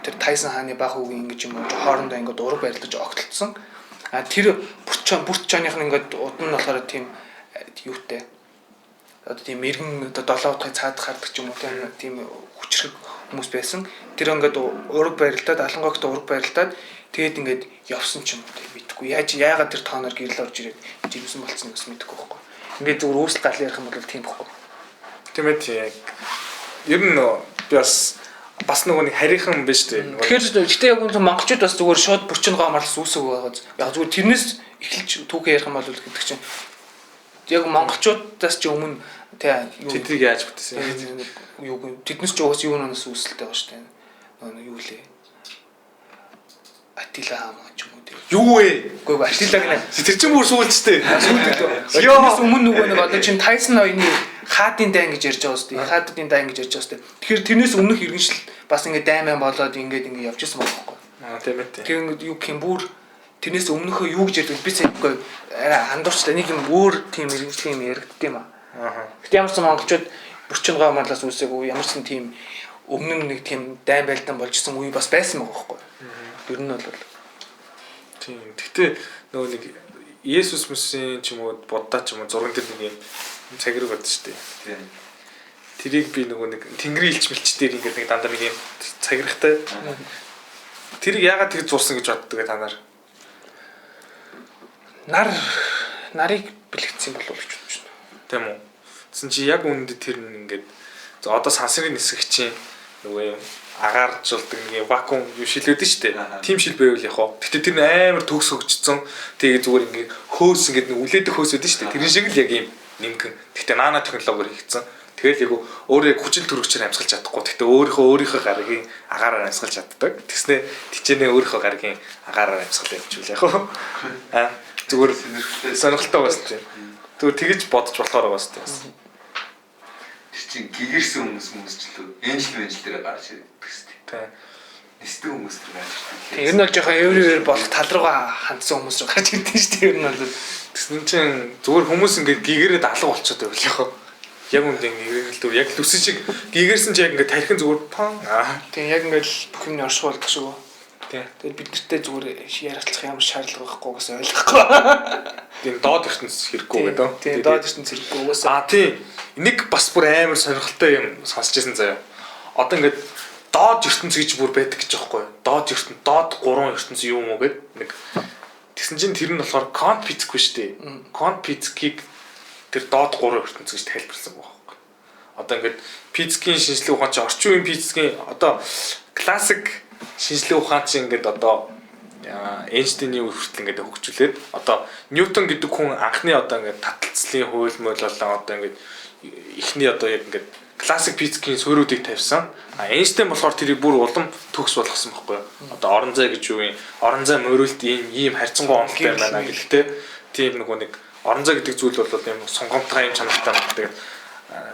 тэр Тайсон хааны баг үгийн ингэж юм хоорондоо ингээд ураг барилдаж огтлцсон. А тэр бүртчоных нь ингээд уд нь болохоор тийм юутай одоо тийм мэрэгэн одоо 7 удаа цаадах хардаг ч юм уу тийм хүчрэг хүмүүс байсан. Тэр ингээд ураг барилдаад алангогт ураг барилдаад тэгээд ингээд явсан ч юм уу тийм мэдгүй. Яагаад тэр тооноор гэрэл орж ирээд жимсэн болцсон юм бас мэдгүй байхгүй. Ингээд зүгээр үүсэл гал ярих юм бол тийм байхгүй. Тийм ээ. Ер нь би бас нөгөө нэг харийнхан биш үү. Тэгэхээр гэхдээ яг үнэн монголчууд бас зүгээр шууд бүрчин гоомарлс үүсэг байгаа. Яг зүгээр тэрнээс эхэлж түүхээ ярих юм бол гэдэг чинь яг монголчуудаас ч өмнө тэднийг яаж бүтээсэн юу тэднээс ч уус юунаас үүсэлтэй байгаа шүү дээ. Нөгөө юу лээ. Атила хаан ч юм уу тийм. Юу вэ? Үгүй Атилаг нэ. Тэр чинь бүр сүүлчтэй. Ёо өмнө нөгөө нэг одоо чинь Тайсон ноёны хаадын дай гэж ярьж байгаа шүү дээ. Хаадын дай гэж ярьж байгаа шүү дээ. Тэгэхээр тэрнээс өмнөх иргэншил бас ингэ даймаа болоод ингэ явж исэн байхгүй. Тийм ээ. Тэр ингэ юу кимбүр тэрнээс өмнөхөө юу гэж ярьдаг би цэвгүй андуурчлаа нэг юм өөр тийм иргэншил юм яригддаг юм аа. Гэтэ ямар ч монголчууд бүрчин гоомарлаас үүсээгүй ямар ч тийм өмнө нэг тийм дайм байлдан болжсэн үе бас байсан байгаа байхгүй. Ер нь бол тийм. Гэтэ нөгөө нэг Есүс Месийн ч юм уу Будда ч юм уу зурган дээр нэг юм цагираг бод шүү дээ. Тийм. Тэрийг би нөгөө нэг Тэнгэрийн илч мэлч дээр ингээд нэг дандаа нэг юм цагирагтай. Тэрийг яагаад тэгж зурсан гэж боддог вэ та нар? Нарыг бэлгэцсэн болов уу гэж бодож байна. Тийм үү. Тэгсэн чи яг үүнд тэр ингээд одоо сансрын нисгэг чинь нөгөө юм агааржулдаг нэг вакуум юу шилөөд нь штэ. Тим шил байвал яг хоо. Гэтэ тэр амар төгс хөгжсөн. Тэгээ зүгээр ингээд хөөс ингээд нэг үлээдэг хөөсөд нь штэ. Тэр шиг л яг юм нимкэн. Гэтэ наана технологиор хийгдсэн. Тэгэл яг өөрөө хүчил төрөгчээр амьсгалж чадахгүй. Гэтэ өөрийнхөө гаргийн агаараар амьсгалж чаддаг. Тэгснэ тичээнэ өөрийнхөө гаргийн агаараар амьсгал явуулчихвал яг хоо. Зүгээр сонирхолтой байна тийм. Зүгээр тэгэж бодож болохоор байгаа шүү дээ. Тэр чинь гэгэрсэн хүмүүс ч лөө энжил дээр гарч ирдэг шүү дээ. Тийм. Нэстэг хүмүүс тэр гарч ирдэг. Тийм ер нь бол жоохон эврээр болох тал руугаа хандсан хүмүүс гарч ирдэг шүү дээ. Ер нь бол тэгсэн чинь зүгээр хүмүүс ингээд гэгэрээд алга болчиход байвал яг хоо. Яг үндэ ингээд гэгэрэлдүү яг л үсэн шиг гэгэрсэн чи яг ингээд тархин зүгээр пан. Тийм яг ингээд бүх юм оршуулдаг шүү. Тэгээд бид нартэй зүгээр ярилцах ямар шаардлага байхгүй гэсэн ойлгохгүй. Тийм доод ертөнц хэрэггүй гэдэг. Тийм доод ертөнц хэрэггүй уус. Тийм. Нэг бас бүр амар сонирхолтой юм сонсч байсан заяа. Одоо ингээд доод ертөнц гэж бүр байдаг гэж байгаа байхгүй. Доод ертөнц, доод 3 ертөнц юу юм уу гэд нэг тэгсэн чинь тэр нь болохоор конт физик биш үү? Конт физикийг тэр доод 3 ертөнц гэж тайлбарласан байгаа байхгүй. Одоо ингээд физикийн шинжлэх ухаан чи орчин үеийн физикийн одоо классик шинжлэх ухаан чинь ингээд одоо Эйнштейний үе хүртэл ингээд хөгжүүлээд одоо Ньютон гэдэг хүн анхны одоо ингээд таталцлын хууль болон одоо ингээд эхний одоо яг ингээд классик физикийн суурьуудыг тавьсан. Эйнштейн болохоор тэрийг бүр улам төгс болгосон байхгүй юу? Одоо орон зай гэж юу юм? Орон зай мөрөлт ийм харьцангуй онолтой байна гэхдээ тийм нөгөө нэг орон зай гэдэг зүйл бол юм сонгомтгай юм чанартай байдаг.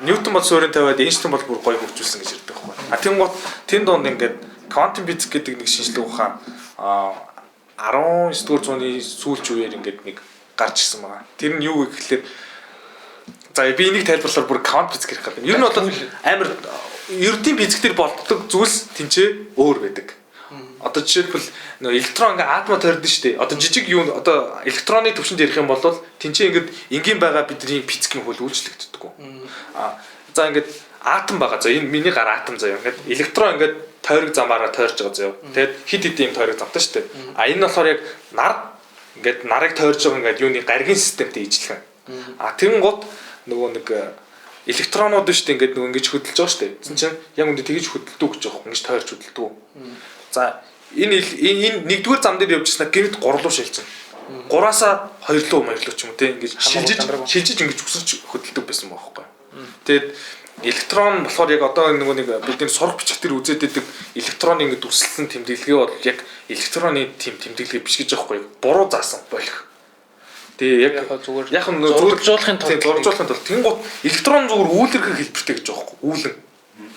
Ньютон бол суурийг тавиад Эйнштейн бол бүр гоё хөгжүүлсэн гэж ярьдаг байхгүй. Тийм гот тэн донд ингээд квантум физик гэдэг нэг шинжлэх ухаан 19-р зууны сүүлч үеэр ингээд нэг гарч ирсэн байгаа. Тэр нь юу вэ гэхэлээ за би энийг тайлбарлахаар бүр квант физик ярих гэдэг. Ер нь бол амар ердийн физик төр болдог зүйлс тэнцээ өөр байдаг. Одоо жишээлбэл нөө электрон ингээ атомо тойрдсон шүү дээ. Одоо жижиг юу одоо электроны төвшөнд ярих юм бол тэнцээ ингээд энгийн байгаа бидний физикийн хөл үйлчлэгддэг. За ингээд атом байгаа. За энэ миний гар атом заяа. Ингээд электрон ингээд тойрог замаараа тойрж байгаа заяа. Тэгээд хид хид юм тойрог замтай шүү дээ. Энэ болохоор яг нар ингээд нарыг тойрж байгаа ингээд юуны гаргийн системтэй ижлэх. Тэр гот нөгөө нэг электронууд шүү дээ ингээд нөгөө ингэж хөдөлж байгаа шүү дээ. Тэгсэн чинь яг үндэ тэгэж хөдөлдөг гэж байгаа юм. Ингэж тойрч хөдөлдөг. За энэ нэгдүгээр зам дээр явжснаа гэрд 3 руу шилжсэн. 3-аас 2 руу маяглуу ч юм уу те ингэж шилжиж ингэж өсөж хөдөлдөг байсан байхгүй. Тэгээд электрон болохоор яг одоо нөгөө нэг бидний сурах бичих дээр үзээд байдаг электроны ингэ дүрслэн тэмдэглэгээ бол яг электроны тэмдэглэгээ биш гэж аахгүй буруу заасан болох. Тэгээ яг зүгээр яг зуржуулахын тулд тэнгууд электрон зүгээр үүлэрхэг хэлбэртэй гэж аахгүй үүлэн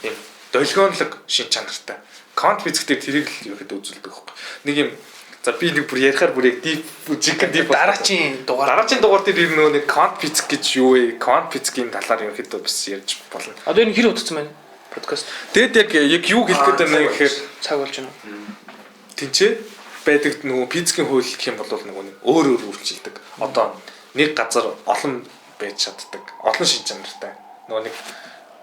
юм долгионлог шин чанартай. Квант физик дээр тэрийг л ихэд үзүүлдэг байхгүй. Нэг юм За би нэг бүр ярихаар бүр яг deep дараагийн дугаар дээр ер нь нэг quant physics гэж юу вэ? Quant physics-ийн талаар ерөнхийдөө бас ярьж болно. Одоо энэ хэр удацсан байна? Подкаст. Тэгэд яг юу хэлэх гээд байна гэхээр цаг болж байна. Тинчээ байдаг нөгөө физикийн хууль гэх юм бол нөгөө нэг өөр үйлчилдэг. Одоо нэг газар олон байж чаддаг. Олон шин чанартай. Нөгөө нэг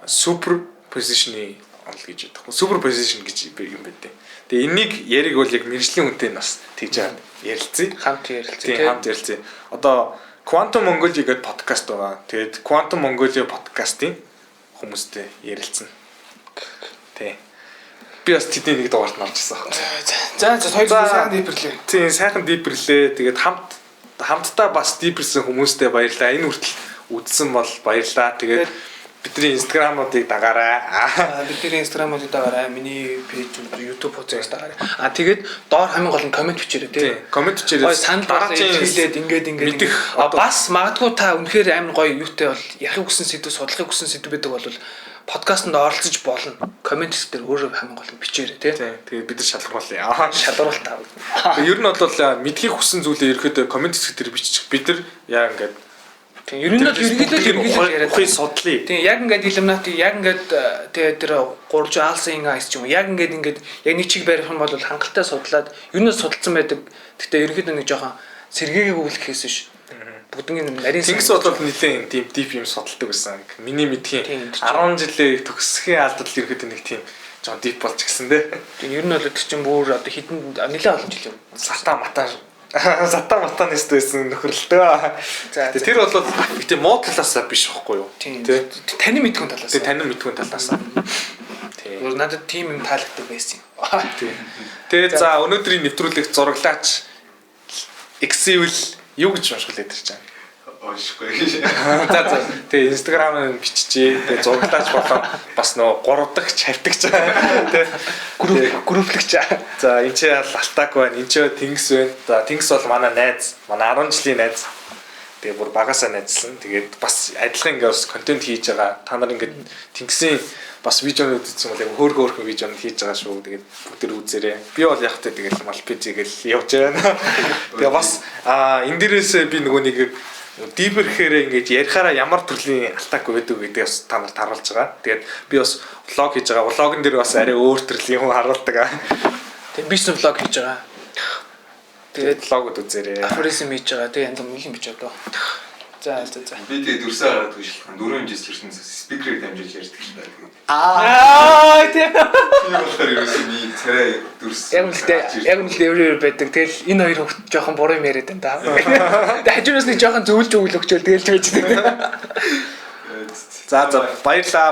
superposition-ы онол гэж яддаг. Superposition гэж юм байдаг. Тэгээ энийг яриг бол яг мэржлийн үнэтэй нас тэгж ярилцъя. Хамт ярилцъя. Одоо Quantum Mongolia гэдэг подкаст байгаа. Тэгээд Quantum Mongolia подкастын хүмүүстэй ярилцсан. Тий. Би бас тэдний нэг дугаарт нарчсан байна. За сайхан дийпэрлээ. Тийм сайхан дийпэрлээ. Тэгээд хамтдаа бас дийпэрсэн хүмүүстээ баярлалаа. Энэ хүртэл үзсэн бол баярлалаа. Тэгээд бидний инстаграмуудыг дагаарай. Миний пэйж YouTube хуудасаас дагаарай. Тэгээд доор хамгийн гол нь коммент бичээрэй тий. Коммент бичээрэй. Санал дараагийн хэлээд ингээд бас магадгүй та үнэхээр амар гоё юутай бол ярих хүссэн сэдв, судлахыг хүссэн сэдв байдаг бол подкастт оролцож болно. Коммент дээр өөрөө хамгийн гол нь бичээрэй тий. Тэгээд бид нар шалгаруулъя. Шалгаруулт таа. Ер нь бол мэдхийг хүссэн зүйлээ ерөөдөө коммент хэсэг дээр бичих. Бид нар яа ингээд ер нь бол ерөнхийдөө яриад ухыг судлаа. Тийм яг ингээд Illuminati яг ингээд тэгээ тэр 3 алсын айс ч юм яг ингээд яг нэг чиг барих юм бол хангалттай судлаад ер нь судалсан байдаг. Гэхдээ ерөнхийдөө нэг жоохон сэргээгээ өгүүлэхээс биш. Бүгднийг нарийн Тэнгис бол нэлээд тийм deep юм судалдаг байсан. Миний мэдхийн 10 жилээ төгсөхийн алдал ерөнхийдөө нэг тийм жоохон deep болж гисэн дээ. Ер нь бол тэр чинь бүр одоо хитэн нэлээд олон жил юм. Сата матанист байсан нөхөрлөлтөө. Тэр бол тийм муу талаасаа биш байхгүй юу? Тийм. Таны мэдхүүн талаас. Таны мэдхүүн талаас. Тийм. Надад тийм юм таалагддаг байсан юм. Тийм. Тэгээд за өнөөдрийн нэвтрүүлэг зураглаач Excel юу гэж уншгал ядчих чам. Уншихгүй. За тэгээ инстаграмаар биччихээ. Тэгээ зураглаач болоо бас нөгөө 3 дахь хавтагч. Тэгээ групплэгч. За энэ ч лалтак байна. Энэ ч Тэнгис байна. За Тэнгис бол манай найз. Манай 10 жилийн найз. Тэгээ бүр багасаа найзлсан. Тэгээд бас адилхан ингээд бас контент хийж байгаа. Та нар ингээд Тэнгисийн бас видеонууд үзсэн бол яг хөөрхөн видеонууд хийж байгаа шүү. Тэгээд бүгд үзээрэй. Би бол яг тэ тэгэл малпизигээл явж байна. Тэгээ бас энэ дээрээс би нөгөө нэг дийбэрхээр ингэж ярихаараа ямар төрлийн алтак байдаг гэдгийг бас та нарт харуулж байгаа. Тэгээд би бас влог хийж байгаа. Влогн дээр бас арай өөр төрлийн юм харуулдаг. Тэгээд бизнес влог хийж байгаа. Тэгээд влогод үзээрэй. Афоризм хийж байгаа. Тэгээд янз бүрийн бич одоо. За. Би тэгээд дүрсээ гараад үйлчлэх 4 жилс төрсөн спикерийг дамжуулж ярьдаг шүү дээ. Тийм. болохоор ерөөсөө царай дүрс. Яг үнэлээ байдаг. Тэгэл энэ хоёр хөвгт жоохон буруу юм яриад байна да. Тэгээд хажуунаас нэг жоохон зөвлөж өгөл өгчөөл тэгэлж байж байгаа. За баярлаа.